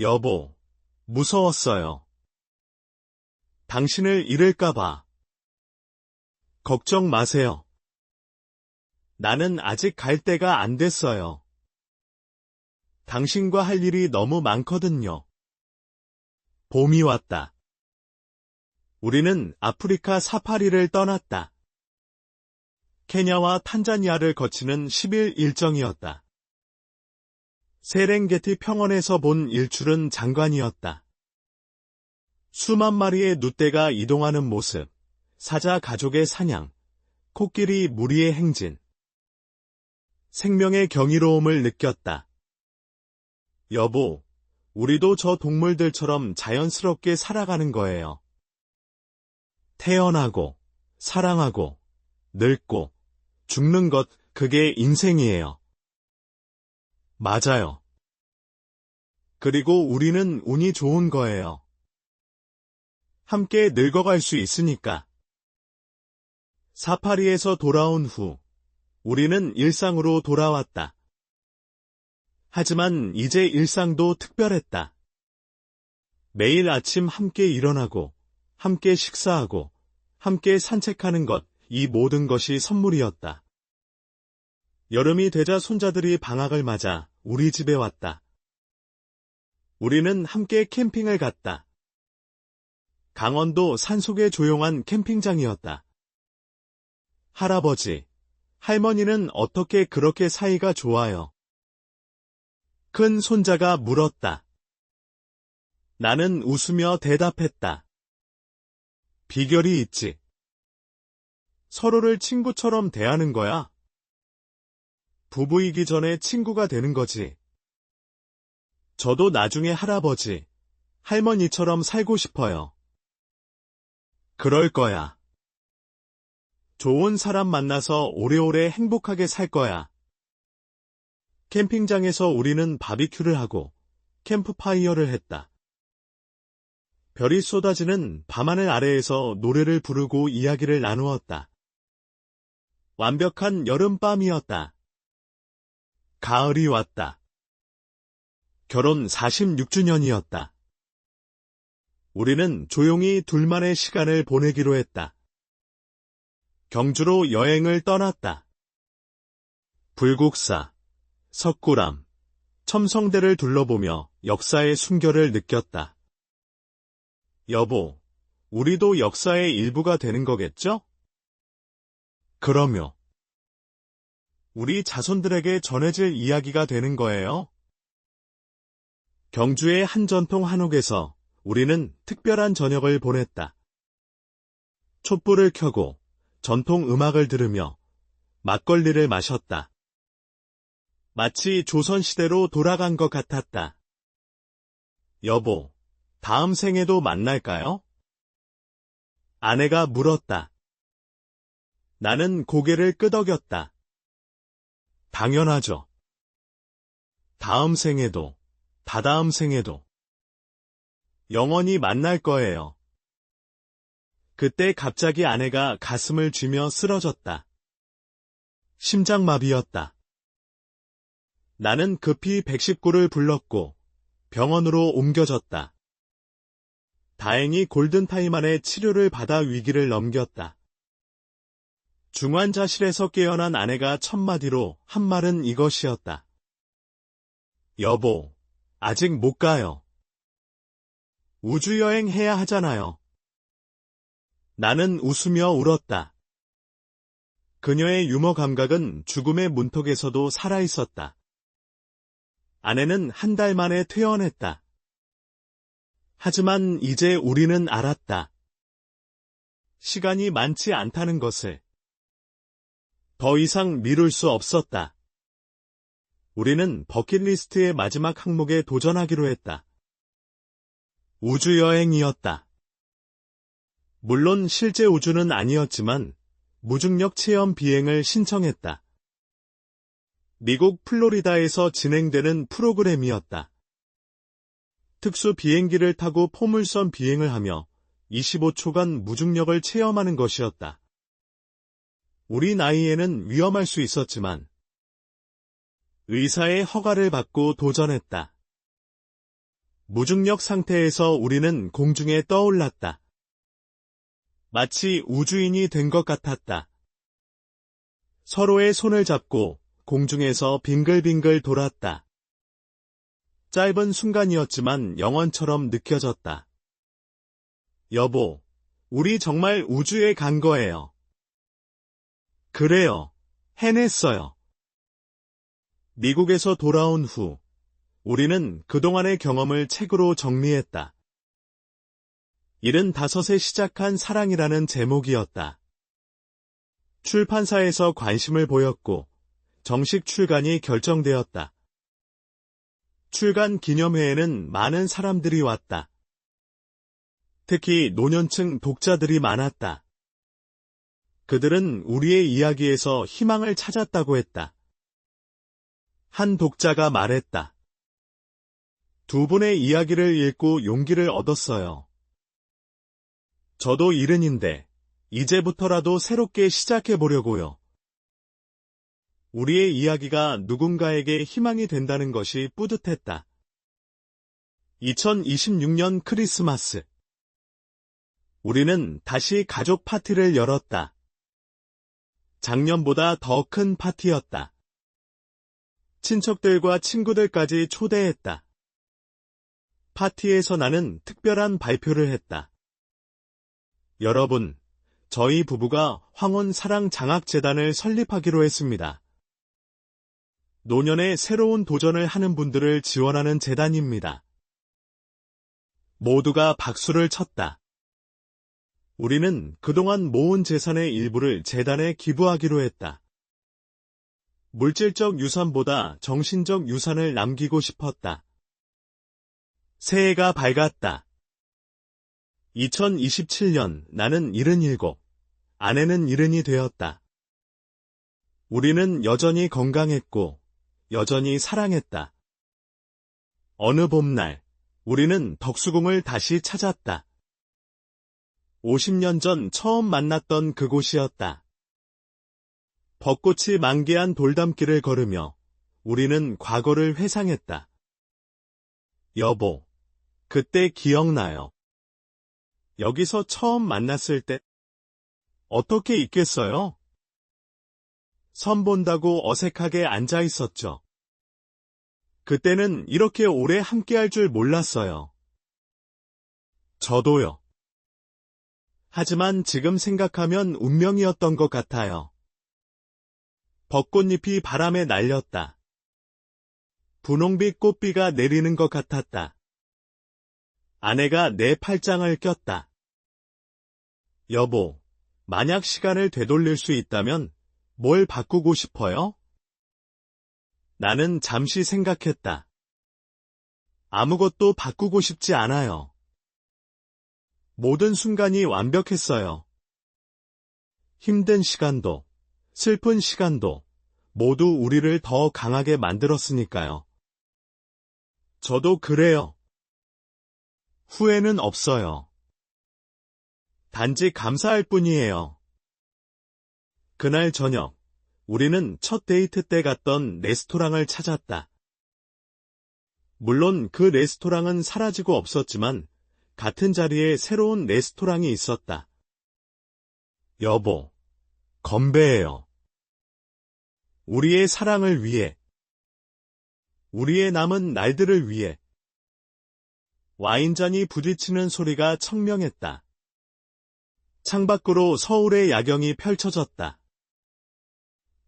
여보, 무서웠어요. 당신을 잃을까봐. 걱정 마세요. 나는 아직 갈 때가 안 됐어요. 당신과 할 일이 너무 많거든요. 봄이 왔다. 우리는 아프리카 사파리를 떠났다. 케냐와 탄자니아를 거치는 10일 일정이었다. 세렝게티 평원에서 본 일출은 장관이었다. 수만 마리의 늑대가 이동하는 모습, 사자 가족의 사냥, 코끼리 무리의 행진. 생명의 경이로움을 느꼈다. 여보, 우리도 저 동물들처럼 자연스럽게 살아가는 거예요. 태어나고, 사랑하고, 늙고, 죽는 것, 그게 인생이에요. 맞아요. 그리고 우리는 운이 좋은 거예요. 함께 늙어갈 수 있으니까. 사파리에서 돌아온 후, 우리는 일상으로 돌아왔다. 하지만 이제 일상도 특별했다. 매일 아침 함께 일어나고, 함께 식사하고, 함께 산책하는 것, 이 모든 것이 선물이었다. 여름이 되자 손자들이 방학을 맞아 우리 집에 왔다. 우리는 함께 캠핑을 갔다. 강원도 산속의 조용한 캠핑장이었다. 할아버지, 할머니는 어떻게 그렇게 사이가 좋아요? 큰 손자가 물었다. 나는 웃으며 대답했다. 비결이 있지. 서로를 친구처럼 대하는 거야. 부부이기 전에 친구가 되는 거지. 저도 나중에 할아버지, 할머니처럼 살고 싶어요. 그럴 거야. 좋은 사람 만나서 오래오래 행복하게 살 거야. 캠핑장에서 우리는 바비큐를 하고 캠프파이어를 했다. 별이 쏟아지는 밤하늘 아래에서 노래를 부르고 이야기를 나누었다. 완벽한 여름밤이었다. 가을이 왔다. 결혼 46주년이었다. 우리는 조용히 둘만의 시간을 보내기로 했다. 경주로 여행을 떠났다. 불국사, 석굴암, 첨성대를 둘러보며 역사의 순결을 느꼈다. 여보, 우리도 역사의 일부가 되는 거겠죠? 그럼요. 우리 자손들에게 전해질 이야기가 되는 거예요. 경주의 한 전통 한옥에서 우리는 특별한 저녁을 보냈다. 촛불을 켜고 전통 음악을 들으며 막걸리를 마셨다. 마치 조선시대로 돌아간 것 같았다. 여보, 다음 생에도 만날까요? 아내가 물었다. 나는 고개를 끄덕였다. 당연하죠. 다음 생에도, 다다음 생에도. 영원히 만날 거예요. 그때 갑자기 아내가 가슴을 쥐며 쓰러졌다. 심장마비였다. 나는 급히 119를 불렀고 병원으로 옮겨졌다. 다행히 골든타임 안에 치료를 받아 위기를 넘겼다. 중환자실에서 깨어난 아내가 첫마디로 한 말은 이것이었다. 여보, 아직 못 가요. 우주여행 해야 하잖아요. 나는 웃으며 울었다. 그녀의 유머 감각은 죽음의 문턱에서도 살아있었다. 아내는 한 달 만에 퇴원했다. 하지만 이제 우리는 알았다. 시간이 많지 않다는 것을. 더 이상 미룰 수 없었다. 우리는 버킷리스트의 마지막 항목에 도전하기로 했다. 우주여행이었다. 물론 실제 우주는 아니었지만 무중력 체험 비행을 신청했다. 미국 플로리다에서 진행되는 프로그램이었다. 특수 비행기를 타고 포물선 비행을 하며 25초간 무중력을 체험하는 것이었다. 우리 나이에는 위험할 수 있었지만 의사의 허가를 받고 도전했다. 무중력 상태에서 우리는 공중에 떠올랐다. 마치 우주인이 된 것 같았다. 서로의 손을 잡고 공중에서 빙글빙글 돌았다. 짧은 순간이었지만 영원처럼 느껴졌다. 여보, 우리 정말 우주에 간 거예요. 그래요. 해냈어요. 미국에서 돌아온 후 우리는 그동안의 경험을 책으로 정리했다. 75에 시작한 사랑이라는 제목이었다. 출판사에서 관심을 보였고 정식 출간이 결정되었다. 출간 기념회에는 많은 사람들이 왔다. 특히 노년층 독자들이 많았다. 그들은 우리의 이야기에서 희망을 찾았다고 했다. 한 독자가 말했다. 두 분의 이야기를 읽고 용기를 얻었어요. 저도 70인데 이제부터라도 새롭게 시작해보려고요. 우리의 이야기가 누군가에게 희망이 된다는 것이 뿌듯했다. 2026년 크리스마스. 우리는 다시 가족 파티를 열었다. 작년보다 더 큰 파티였다. 친척들과 친구들까지 초대했다. 파티에서 나는 특별한 발표를 했다. 여러분, 저희 부부가 황혼사랑장학재단을 설립하기로 했습니다. 노년에 새로운 도전을 하는 분들을 지원하는 재단입니다. 모두가 박수를 쳤다. 우리는 그동안 모은 재산의 일부를 재단에 기부하기로 했다. 물질적 유산보다 정신적 유산을 남기고 싶었다. 새해가 밝았다. 2027년 나는 77, 아내는 70이 되었다. 우리는 여전히 건강했고 여전히 사랑했다. 어느 봄날 우리는 덕수궁을 다시 찾았다. 50년 전 처음 만났던 그곳이었다. 벚꽃이 만개한 돌담길을 걸으며 우리는 과거를 회상했다. 여보, 그때 기억나요? 여기서 처음 만났을 때 어떻게 있겠어요? 선 본다고 어색하게 앉아 있었죠. 그때는 이렇게 오래 함께할 줄 몰랐어요. 저도요. 하지만 지금 생각하면 운명이었던 것 같아요. 벚꽃잎이 바람에 날렸다. 분홍빛 꽃비가 내리는 것 같았다. 아내가 내 팔짱을 꼈다. 여보, 만약 시간을 되돌릴 수 있다면 뭘 바꾸고 싶어요? 나는 잠시 생각했다. 아무것도 바꾸고 싶지 않아요. 모든 순간이 완벽했어요. 힘든 시간도, 슬픈 시간도 모두 우리를 더 강하게 만들었으니까요. 저도 그래요. 후회는 없어요. 단지 감사할 뿐이에요. 그날 저녁, 우리는 첫 데이트 때 갔던 레스토랑을 찾았다. 물론 그 레스토랑은 사라지고 없었지만 같은 자리에 새로운 레스토랑이 있었다. 여보, 건배해요. 우리의 사랑을 위해, 우리의 남은 날들을 위해. 와인잔이 부딪히는 소리가 청명했다. 창밖으로 서울의 야경이 펼쳐졌다.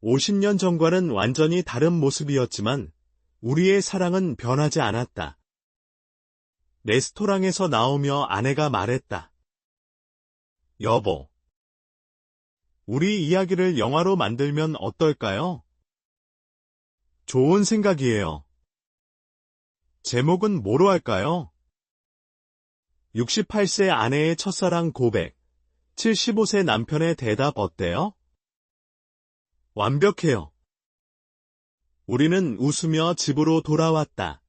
50년 전과는 완전히 다른 모습이었지만 우리의 사랑은 변하지 않았다. 레스토랑에서 나오며 아내가 말했다. 여보, 우리 이야기를 영화로 만들면 어떨까요? 좋은 생각이에요. 제목은 뭐로 할까요? 68세 아내의 첫사랑 고백, 75세 남편의 대답 어때요? 완벽해요. 우리는 웃으며 집으로 돌아왔다.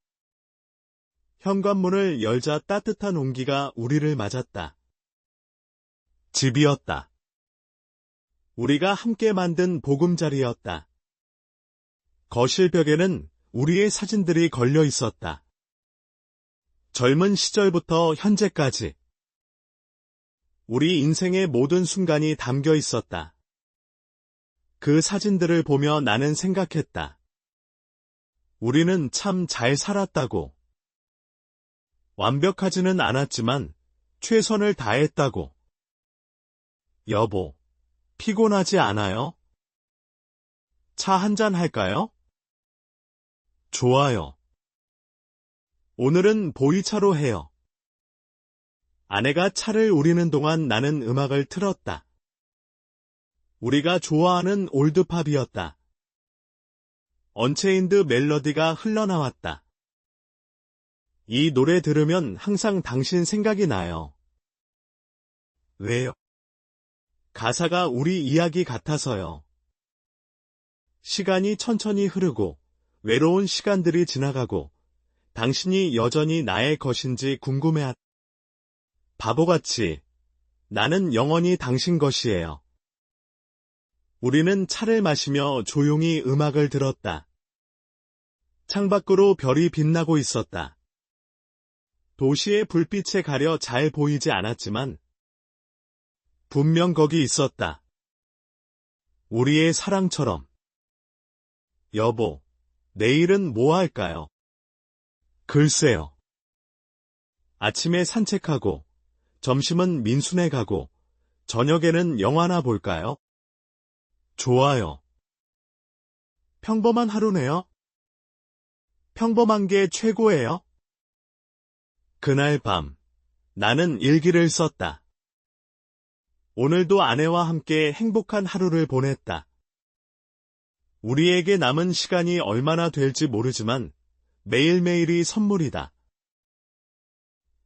현관문을 열자 따뜻한 온기가 우리를 맞았다. 집이었다. 우리가 함께 만든 보금자리였다. 거실 벽에는 우리의 사진들이 걸려 있었다. 젊은 시절부터 현재까지. 우리 인생의 모든 순간이 담겨 있었다. 그 사진들을 보며 나는 생각했다. 우리는 참 잘 살았다고. 완벽하지는 않았지만 최선을 다했다고. 여보, 피곤하지 않아요? 차 한잔 할까요? 좋아요. 오늘은 보이차로 해요. 아내가 차를 우리는 동안 나는 음악을 틀었다. 우리가 좋아하는 올드팝이었다. 언체인드 멜로디가 흘러나왔다. 이 노래 들으면 항상 당신 생각이 나요. 왜요? 가사가 우리 이야기 같아서요. 시간이 천천히 흐르고 외로운 시간들이 지나가고 당신이 여전히 나의 것인지 궁금해했다. 바보같이 나는 영원히 당신 것이에요. 우리는 차를 마시며 조용히 음악을 들었다. 창밖으로 별이 빛나고 있었다. 도시의 불빛에 가려 잘 보이지 않았지만 분명 거기 있었다. 우리의 사랑처럼. 여보, 내일은 뭐 할까요? 글쎄요. 아침에 산책하고, 점심은 민순에 가고, 저녁에는 영화나 볼까요? 좋아요. 평범한 하루네요. 평범한 게 최고예요. 그날 밤, 나는 일기를 썼다. 오늘도 아내와 함께 행복한 하루를 보냈다. 우리에게 남은 시간이 얼마나 될지 모르지만 매일매일이 선물이다.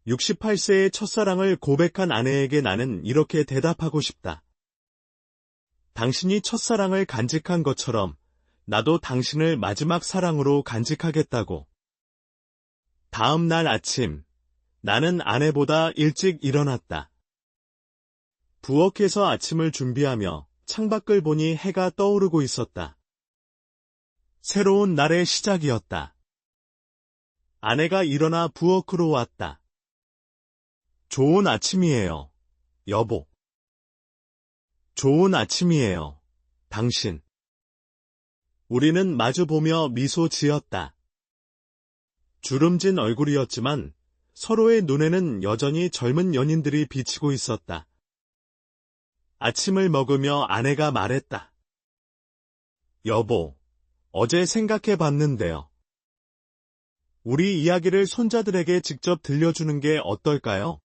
68세의 첫사랑을 고백한 아내에게 나는 이렇게 대답하고 싶다. 당신이 첫사랑을 간직한 것처럼 나도 당신을 마지막 사랑으로 간직하겠다고. 다음 날 아침, 나는 아내보다 일찍 일어났다. 부엌에서 아침을 준비하며 창밖을 보니 해가 떠오르고 있었다. 새로운 날의 시작이었다. 아내가 일어나 부엌으로 왔다. 좋은 아침이에요, 여보. 좋은 아침이에요, 당신. 우리는 마주보며 미소 지었다. 주름진 얼굴이었지만 서로의 눈에는 여전히 젊은 연인들이 비치고 있었다. 아침을 먹으며 아내가 말했다. 여보, 어제 생각해 봤는데요. 우리 이야기를 손자들에게 직접 들려주는 게 어떨까요?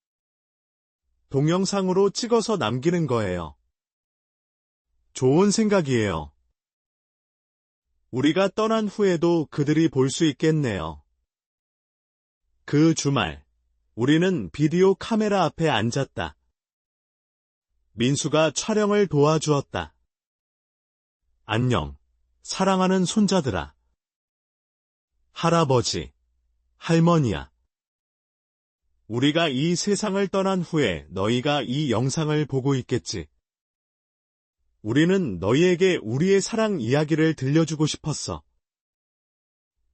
동영상으로 찍어서 남기는 거예요. 좋은 생각이에요. 우리가 떠난 후에도 그들이 볼 수 있겠네요. 그 주말, 우리는 비디오 카메라 앞에 앉았다. 민수가 촬영을 도와주었다. 안녕, 사랑하는 손자들아. 할아버지, 할머니야. 우리가 이 세상을 떠난 후에 너희가 이 영상을 보고 있겠지. 우리는 너희에게 우리의 사랑 이야기를 들려주고 싶었어.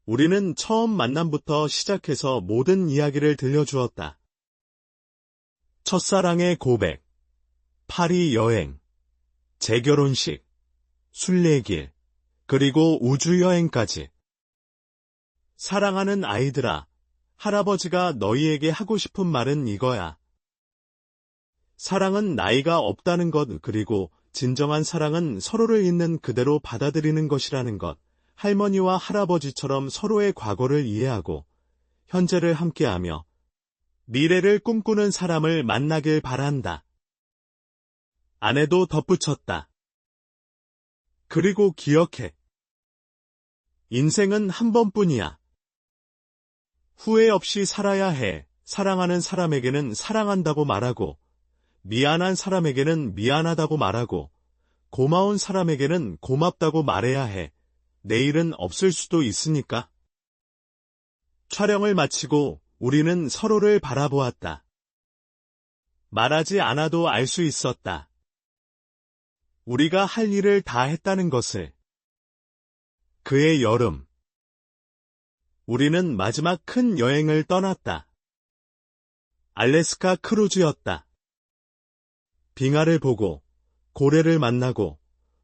우리는 처음 만남부터 시작해서 모든 이야기를 들려주었다. 첫사랑의 고백, 파리 여행, 재결혼식, 순례길, 그리고 우주여행까지. 사랑하는 아이들아, 할아버지가 너희에게 하고 싶은 말은 이거야. 사랑은 나이가 없다는 것, 그리고 진정한 사랑은 서로를 있는 그대로 받아들이는 것이라는 것. 할머니와 할아버지처럼 서로의 과거를 이해하고 현재를 함께하며 미래를 꿈꾸는 사람을 만나길 바란다. 아내도 덧붙였다. 그리고 기억해. 인생은 한 번뿐이야. 후회 없이 살아야 해. 사랑하는 사람에게는 사랑한다고 말하고, 미안한 사람에게는 미안하다고 말하고, 고마운 사람에게는 고맙다고 말해야 해. 내일은 없을 수도 있으니까. 촬영을 마치고 우리는 서로를 바라보았다. 말하지 않아도 알 수 있었다. 우리가 할 일을 다 했다는 것을. 그해 여름. 우리는 마지막 큰 여행을 떠났다. 알래스카 크루즈였다. 빙하를 보고, 고래를 만나고,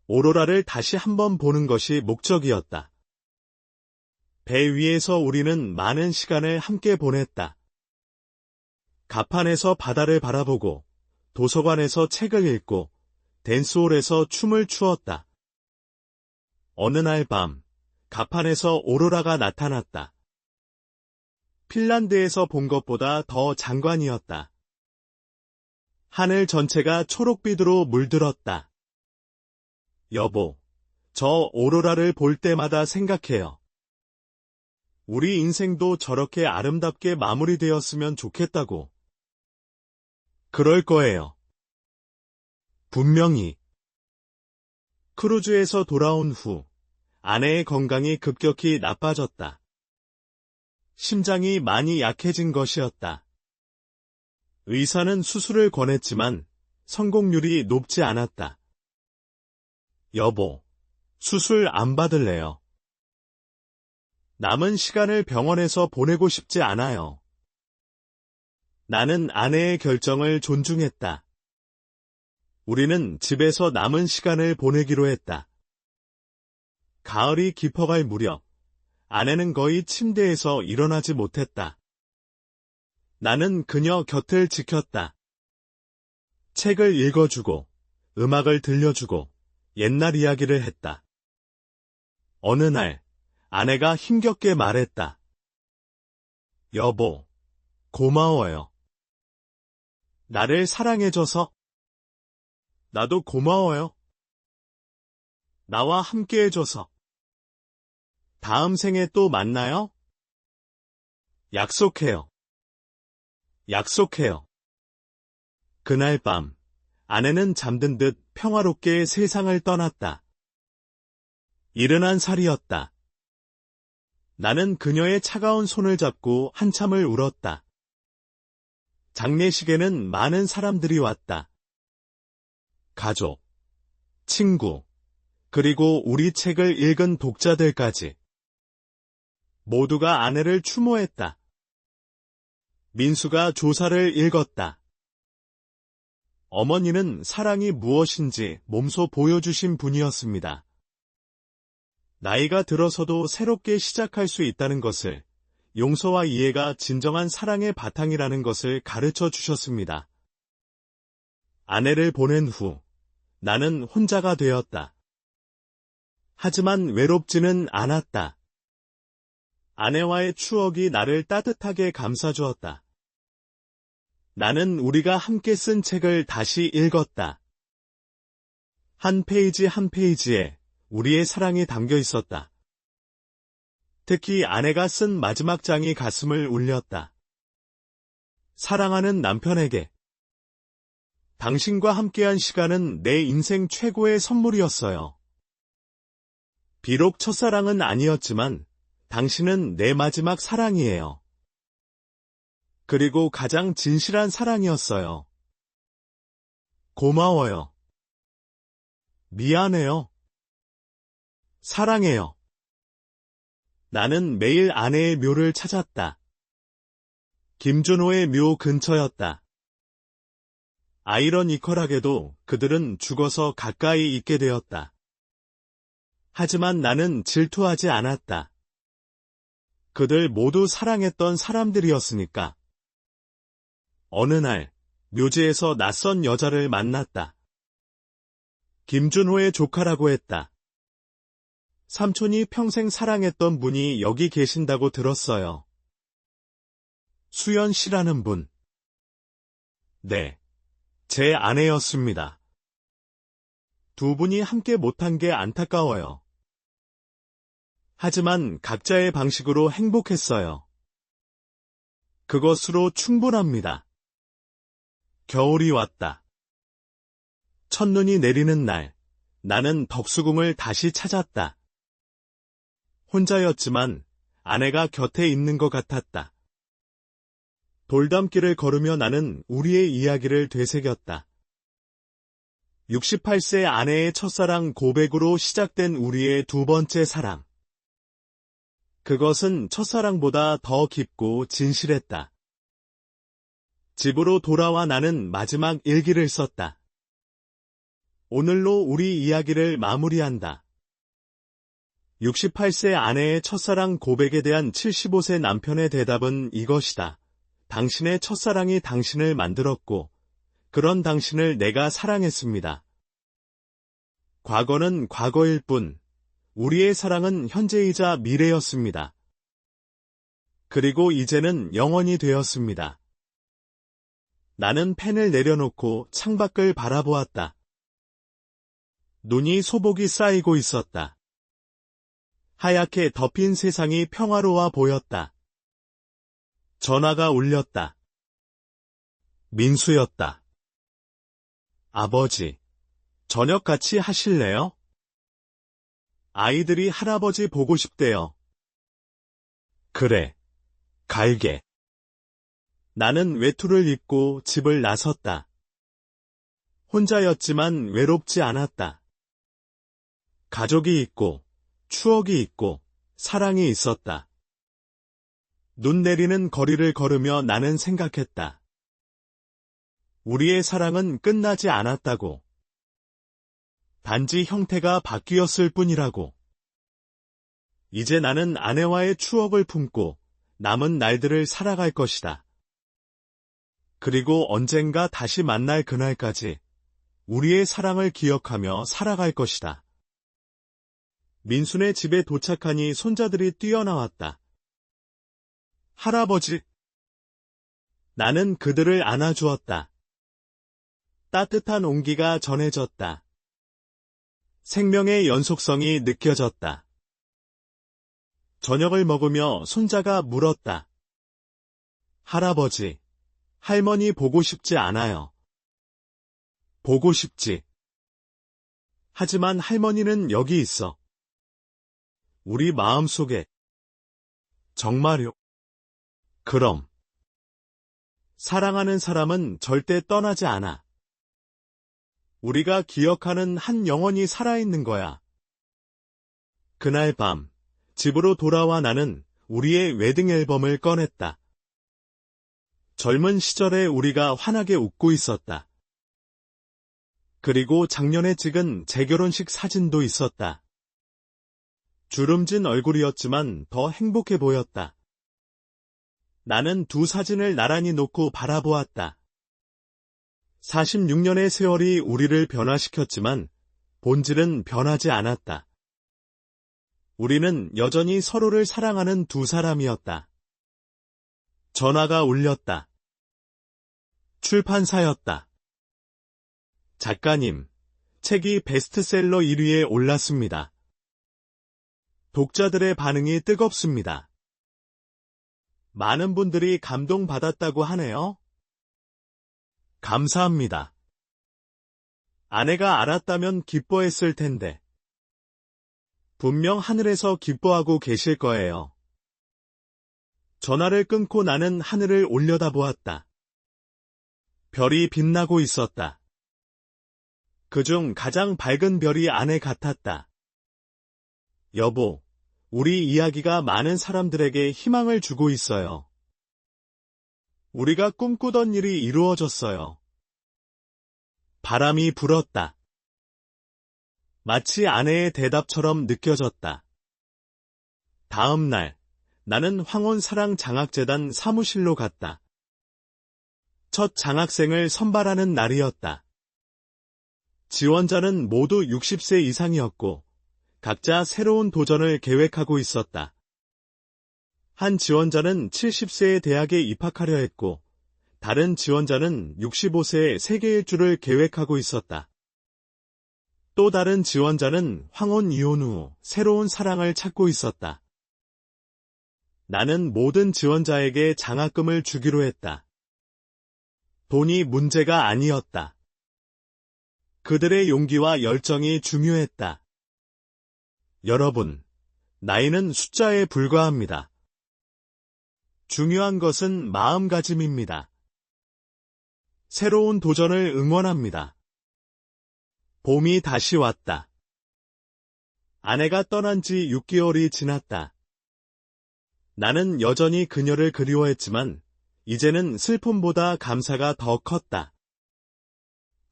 오로라를 다시 한번 보는 것이 목적이었다. 배 위에서 우리는 많은 시간을 함께 보냈다. 갑판에서 바다를 바라보고, 도서관에서 책을 읽고, 댄스홀에서 춤을 추었다. 어느 날 밤, 갑판에서 오로라가 나타났다. 핀란드에서 본 것보다 더 장관이었다. 하늘 전체가 초록빛으로 물들었다. 여보, 저 오로라를 볼 때마다 생각해요. 우리 인생도 저렇게 아름답게 마무리되었으면 좋겠다고. 그럴 거예요. 분명히. 크루즈에서 돌아온 후 아내의 건강이 급격히 나빠졌다. 심장이 많이 약해진 것이었다. 의사는 수술을 권했지만 성공률이 높지 않았다. 여보, 수술 안 받을래요? 남은 시간을 병원에서 보내고 싶지 않아요. 나는 아내의 결정을 존중했다. 우리는 집에서 남은 시간을 보내기로 했다. 가을이 깊어갈 무렵, 아내는 거의 침대에서 일어나지 못했다. 나는 그녀 곁을 지켰다. 책을 읽어주고, 음악을 들려주고, 옛날 이야기를 했다. 어느 날, 아내가 힘겹게 말했다. 여보, 고마워요. 나를 사랑해줘서. 나도 고마워요. 나와 함께해줘서. 다음 생에 또 만나요? 약속해요. 약속해요. 그날 밤, 아내는 잠든 듯 평화롭게 세상을 떠났다. 71살이었다. 나는 그녀의 차가운 손을 잡고 한참을 울었다. 장례식에는 많은 사람들이 왔다. 가족, 친구, 그리고 우리 책을 읽은 독자들까지. 모두가 아내를 추모했다. 민수가 조사를 읽었다. 어머니는 사랑이 무엇인지 몸소 보여주신 분이었습니다. 나이가 들어서도 새롭게 시작할 수 있다는 것을, 용서와 이해가 진정한 사랑의 바탕이라는 것을 가르쳐 주셨습니다. 아내를 보낸 후 나는 혼자가 되었다. 하지만 외롭지는 않았다. 아내와의 추억이 나를 따뜻하게 감싸주었다. 나는 우리가 함께 쓴 책을 다시 읽었다. 한 페이지 한 페이지에 우리의 사랑이 담겨 있었다. 특히 아내가 쓴 마지막 장이 가슴을 울렸다. 사랑하는 남편에게. 당신과 함께한 시간은 내 인생 최고의 선물이었어요. 비록 첫사랑은 아니었지만 당신은 내 마지막 사랑이에요. 그리고 가장 진실한 사랑이었어요. 고마워요. 미안해요. 사랑해요. 나는 매일 아내의 묘를 찾았다. 김준호의 묘 근처였다. 아이러니컬하게도 그들은 죽어서 가까이 있게 되었다. 하지만 나는 질투하지 않았다. 그들 모두 사랑했던 사람들이었으니까. 어느 날, 묘지에서 낯선 여자를 만났다. 김준호의 조카라고 했다. 삼촌이 평생 사랑했던 분이 여기 계신다고 들었어요. 수연 씨라는 분. 네. 제 아내였습니다. 두 분이 함께 못한 게 안타까워요. 하지만 각자의 방식으로 행복했어요. 그것으로 충분합니다. 겨울이 왔다. 첫눈이 내리는 날, 나는 덕수궁을 다시 찾았다. 혼자였지만 아내가 곁에 있는 것 같았다. 돌담길을 걸으며 나는 우리의 이야기를 되새겼다. 68세 아내의 첫사랑 고백으로 시작된 우리의 두 번째 사랑. 그것은 첫사랑보다 더 깊고 진실했다. 집으로 돌아와 나는 마지막 일기를 썼다. 오늘로 우리 이야기를 마무리한다. 68세 아내의 첫사랑 고백에 대한 75세 남편의 대답은 이것이다. 당신의 첫사랑이 당신을 만들었고, 그런 당신을 내가 사랑했습니다. 과거는 과거일 뿐, 우리의 사랑은 현재이자 미래였습니다. 그리고 이제는 영원히 되었습니다. 나는 펜을 내려놓고 창밖을 바라보았다. 눈이 소복이 쌓이고 있었다. 하얗게 덮인 세상이 평화로워 보였다. 전화가 울렸다. 민수였다. 아버지, 저녁 같이 하실래요? 아이들이 할아버지 보고 싶대요. 그래, 갈게. 나는 외투를 입고 집을 나섰다. 혼자였지만 외롭지 않았다. 가족이 있고, 추억이 있고, 사랑이 있었다. 눈 내리는 거리를 걸으며 나는 생각했다. 우리의 사랑은 끝나지 않았다고. 단지 형태가 바뀌었을 뿐이라고. 이제 나는 아내와의 추억을 품고 남은 날들을 살아갈 것이다. 그리고 언젠가 다시 만날 그날까지 우리의 사랑을 기억하며 살아갈 것이다. 민순의 집에 도착하니 손자들이 뛰어나왔다. 할아버지. 나는 그들을 안아주었다. 따뜻한 온기가 전해졌다. 생명의 연속성이 느껴졌다. 저녁을 먹으며 손자가 물었다. 할아버지, 할머니 보고 싶지 않아요. 보고 싶지. 하지만 할머니는 여기 있어. 우리 마음속에. 정말요? 그럼. 사랑하는 사람은 절대 떠나지 않아. 우리가 기억하는 한 영혼이 살아있는 거야. 그날 밤, 집으로 돌아와 나는 우리의 웨딩 앨범을 꺼냈다. 젊은 시절에 우리가 환하게 웃고 있었다. 그리고 작년에 찍은 재결혼식 사진도 있었다. 주름진 얼굴이었지만 더 행복해 보였다. 나는 두 사진을 나란히 놓고 바라보았다. 46년의 세월이 우리를 변화시켰지만 본질은 변하지 않았다. 우리는 여전히 서로를 사랑하는 두 사람이었다. 전화가 울렸다. 출판사였다. 작가님, 책이 베스트셀러 1위에 올랐습니다. 독자들의 반응이 뜨겁습니다. 많은 분들이 감동받았다고 하네요. 감사합니다. 아내가 알았다면 기뻐했을 텐데. 분명 하늘에서 기뻐하고 계실 거예요. 전화를 끊고 나는 하늘을 올려다보았다. 별이 빛나고 있었다. 그중 가장 밝은 별이 아내 같았다. 여보, 우리 이야기가 많은 사람들에게 희망을 주고 있어요. 우리가 꿈꾸던 일이 이루어졌어요. 바람이 불었다. 마치 아내의 대답처럼 느껴졌다. 다음 날, 나는 황혼사랑장학재단 사무실로 갔다. 첫 장학생을 선발하는 날이었다. 지원자는 모두 60세 이상이었고, 각자 새로운 도전을 계획하고 있었다. 한 지원자는 70세에 대학에 입학하려 했고, 다른 지원자는 65세에 세계 일주를 계획하고 있었다. 또 다른 지원자는 황혼 이혼 후 새로운 사랑을 찾고 있었다. 나는 모든 지원자에게 장학금을 주기로 했다. 돈이 문제가 아니었다. 그들의 용기와 열정이 중요했다. 여러분, 나이는 숫자에 불과합니다. 중요한 것은 마음가짐입니다. 새로운 도전을 응원합니다. 봄이 다시 왔다. 아내가 떠난 지 6개월이 지났다. 나는 여전히 그녀를 그리워했지만 이제는 슬픔보다 감사가 더 컸다.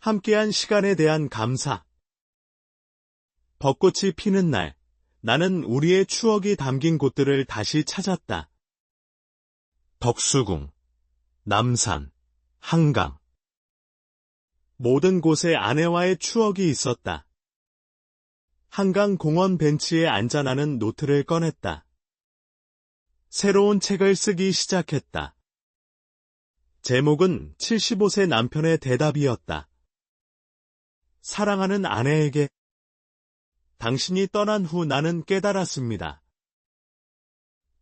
함께한 시간에 대한 감사. 벚꽃이 피는 날, 나는 우리의 추억이 담긴 곳들을 다시 찾았다. 덕수궁, 남산, 한강. 모든 곳에 아내와의 추억이 있었다. 한강 공원 벤치에 앉아 나는 노트를 꺼냈다. 새로운 책을 쓰기 시작했다. 제목은 75세 남편의 대답이었다. 사랑하는 아내에게. 당신이 떠난 후 나는 깨달았습니다.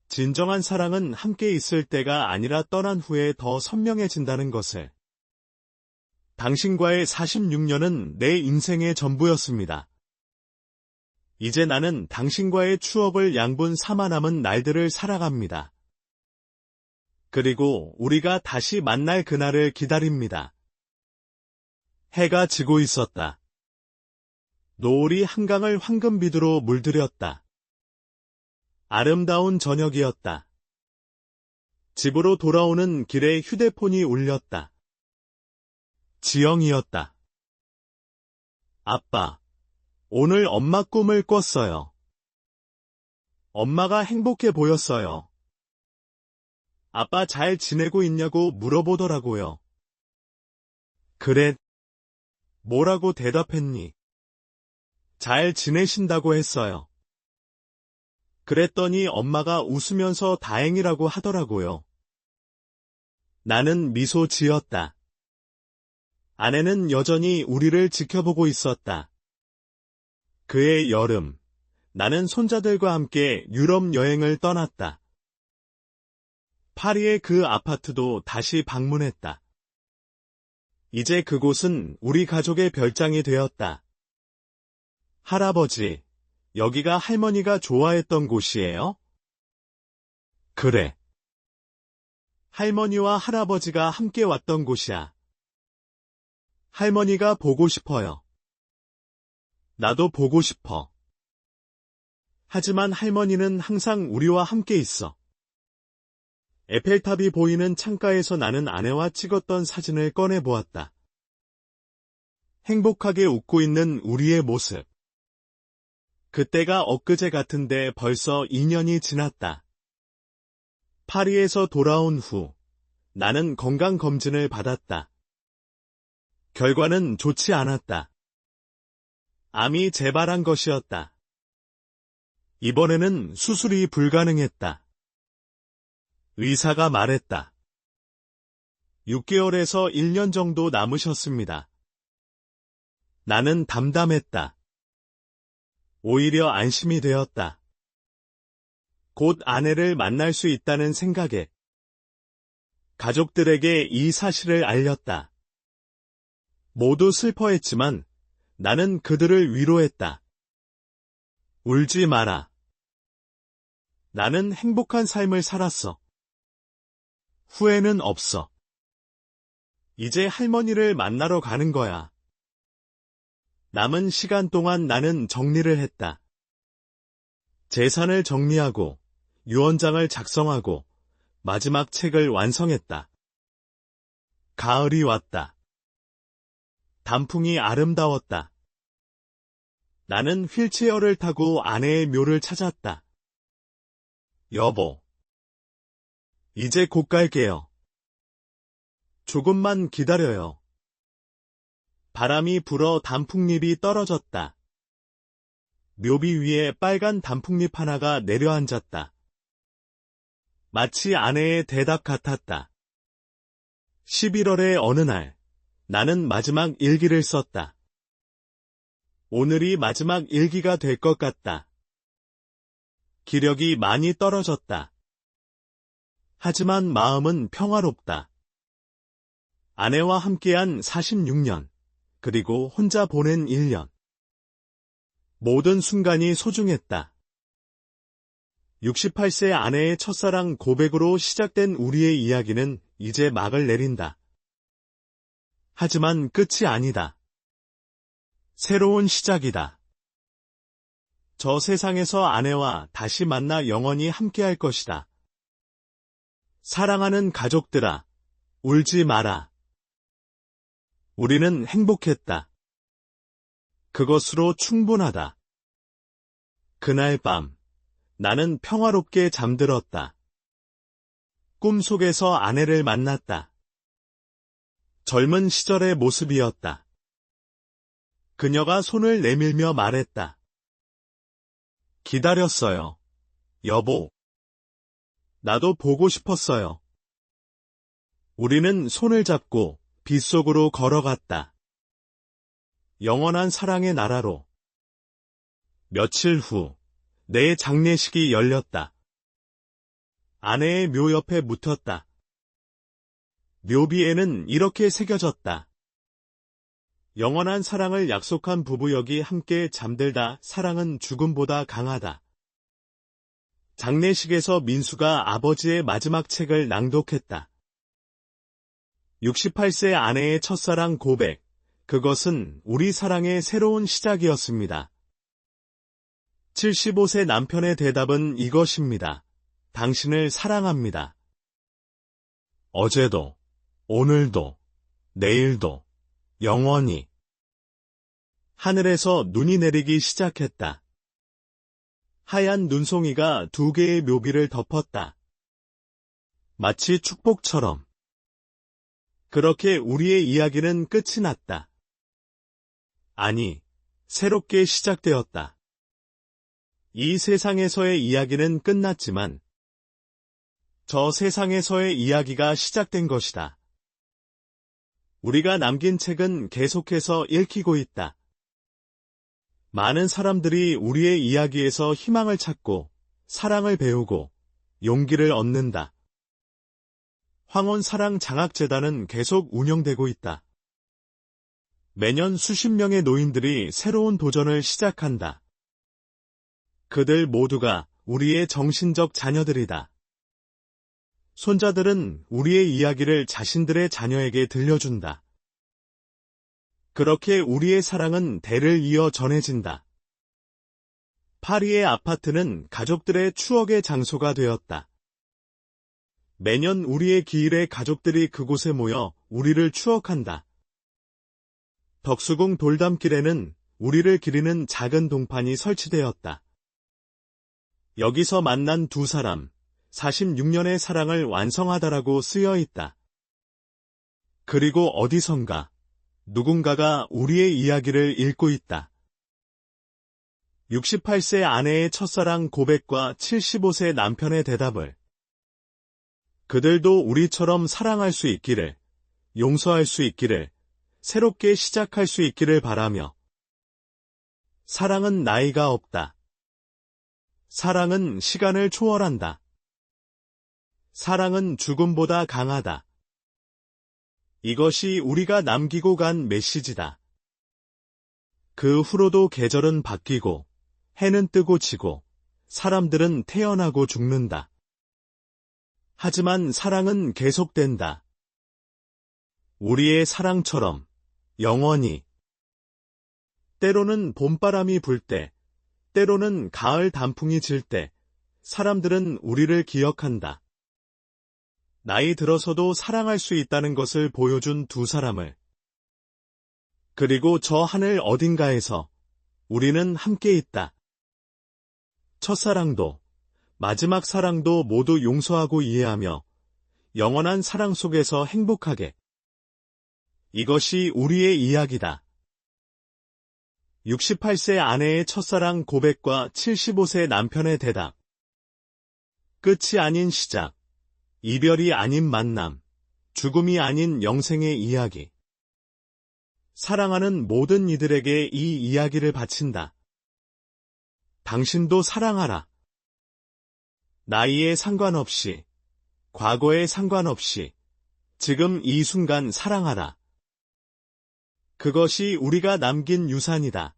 진정한 사랑은 함께 있을 때가 아니라 떠난 후에 더 선명해진다는 것을. 당신과의 46년은 내 인생의 전부였습니다. 이제 나는 당신과의 추억을 양분 삼아 남은 날들을 살아갑니다. 그리고 우리가 다시 만날 그날을 기다립니다. 해가 지고 있었다. 노을이 한강을 황금빛으로 물들였다. 아름다운 저녁이었다. 집으로 돌아오는 길에 휴대폰이 울렸다. 지영이었다. 아빠, 오늘 엄마 꿈을 꿨어요. 엄마가 행복해 보였어요. 아빠 잘 지내고 있냐고 물어보더라고요. 그래. 뭐라고 대답했니? 잘 지내신다고 했어요. 그랬더니 엄마가 웃으면서 다행이라고 하더라고요. 나는 미소 지었다. 아내는 여전히 우리를 지켜보고 있었다. 그해 여름, 나는 손자들과 함께 유럽 여행을 떠났다. 파리의 그 아파트도 다시 방문했다. 이제 그곳은 우리 가족의 별장이 되었다. 할아버지, 여기가 할머니가 좋아했던 곳이에요? 그래. 할머니와 할아버지가 함께 왔던 곳이야. 할머니가 보고 싶어요. 나도 보고 싶어. 하지만 할머니는 항상 우리와 함께 있어. 에펠탑이 보이는 창가에서 나는 아내와 찍었던 사진을 꺼내보았다. 행복하게 웃고 있는 우리의 모습. 그때가 엊그제 같은데 벌써 2년이 지났다. 파리에서 돌아온 후 나는 건강검진을 받았다. 결과는 좋지 않았다. 암이 재발한 것이었다. 이번에는 수술이 불가능했다. 의사가 말했다. 6개월에서 1년 정도 남으셨습니다. 나는 담담했다. 오히려 안심이 되었다. 곧 아내를 만날 수 있다는 생각에 가족들에게 이 사실을 알렸다. 모두 슬퍼했지만 나는 그들을 위로했다. 울지 마라. 나는 행복한 삶을 살았어. 후회는 없어. 이제 할머니를 만나러 가는 거야. 남은 시간 동안 나는 정리를 했다. 재산을 정리하고 유언장을 작성하고 마지막 책을 완성했다. 가을이 왔다. 단풍이 아름다웠다. 나는 휠체어를 타고 아내의 묘를 찾았다. 여보, 이제 곧 갈게요. 조금만 기다려요. 바람이 불어 단풍잎이 떨어졌다. 묘비 위에 빨간 단풍잎 하나가 내려앉았다. 마치 아내의 대답 같았다. 11월의 어느 날, 나는 마지막 일기를 썼다. 오늘이 마지막 일기가 될 것 같다. 기력이 많이 떨어졌다. 하지만 마음은 평화롭다. 아내와 함께한 46년, 그리고 혼자 보낸 1년. 모든 순간이 소중했다. 68세 아내의 첫사랑 고백으로 시작된 우리의 이야기는 이제 막을 내린다. 하지만 끝이 아니다. 새로운 시작이다. 저 세상에서 아내와 다시 만나 영원히 함께할 것이다. 사랑하는 가족들아, 울지 마라. 우리는 행복했다. 그것으로 충분하다. 그날 밤, 나는 평화롭게 잠들었다. 꿈속에서 아내를 만났다. 젊은 시절의 모습이었다. 그녀가 손을 내밀며 말했다. 기다렸어요, 여보. 나도 보고 싶었어요. 우리는 손을 잡고 빗속으로 걸어갔다. 영원한 사랑의 나라로. 며칠 후, 내 장례식이 열렸다. 아내의 묘 옆에 묻혔다. 묘비에는 이렇게 새겨졌다. 영원한 사랑을 약속한 부부역이 함께 잠들다. 사랑은 죽음보다 강하다. 장례식에서 민수가 아버지의 마지막 책을 낭독했다. 68세 아내의 첫사랑 고백. 그것은 우리 사랑의 새로운 시작이었습니다. 75세 남편의 대답은 이것입니다. 당신을 사랑합니다. 어제도, 오늘도, 내일도, 영원히. 하늘에서 눈이 내리기 시작했다. 하얀 눈송이가 2개의 묘비를 덮었다. 마치 축복처럼. 그렇게 우리의 이야기는 끝이 났다. 아니, 새롭게 시작되었다. 이 세상에서의 이야기는 끝났지만 저 세상에서의 이야기가 시작된 것이다. 우리가 남긴 책은 계속해서 읽히고 있다. 많은 사람들이 우리의 이야기에서 희망을 찾고 사랑을 배우고 용기를 얻는다. 황혼사랑장학재단은 계속 운영되고 있다. 매년 수십 명의 노인들이 새로운 도전을 시작한다. 그들 모두가 우리의 정신적 자녀들이다. 손자들은 우리의 이야기를 자신들의 자녀에게 들려준다. 그렇게 우리의 사랑은 대를 이어 전해진다. 파리의 아파트는 가족들의 추억의 장소가 되었다. 매년 우리의 기일에 가족들이 그곳에 모여 우리를 추억한다. 덕수궁 돌담길에는 우리를 기리는 작은 동판이 설치되었다. 여기서 만난 2사람, 46년의 사랑을 완성하다라고 쓰여 있다. 그리고 어디선가 누군가가 우리의 이야기를 읽고 있다. 68세 아내의 첫사랑 고백과 75세 남편의 대답을. 그들도 우리처럼 사랑할 수 있기를, 용서할 수 있기를, 새롭게 시작할 수 있기를 바라며. 사랑은 나이가 없다. 사랑은 시간을 초월한다. 사랑은 죽음보다 강하다. 이것이 우리가 남기고 간 메시지다. 그 후로도 계절은 바뀌고, 해는 뜨고 지고, 사람들은 태어나고 죽는다. 하지만 사랑은 계속된다. 우리의 사랑처럼, 영원히. 때로는 봄바람이 불 때, 때로는 가을 단풍이 질 때, 사람들은 우리를 기억한다. 나이 들어서도 사랑할 수 있다는 것을 보여준 두 사람을. 그리고 저 하늘 어딘가에서 우리는 함께 있다. 첫사랑도, 마지막 사랑도 모두 용서하고 이해하며 영원한 사랑 속에서 행복하게. 이것이 우리의 이야기다. 68세 아내의 첫사랑 고백과 75세 남편의 대답. 끝이 아닌 시작, 이별이 아닌 만남, 죽음이 아닌 영생의 이야기. 사랑하는 모든 이들에게 이 이야기를 바친다. 당신도 사랑하라. 나이에 상관없이, 과거에 상관없이, 지금 이 순간 사랑하라. 그것이 우리가 남긴 유산이다.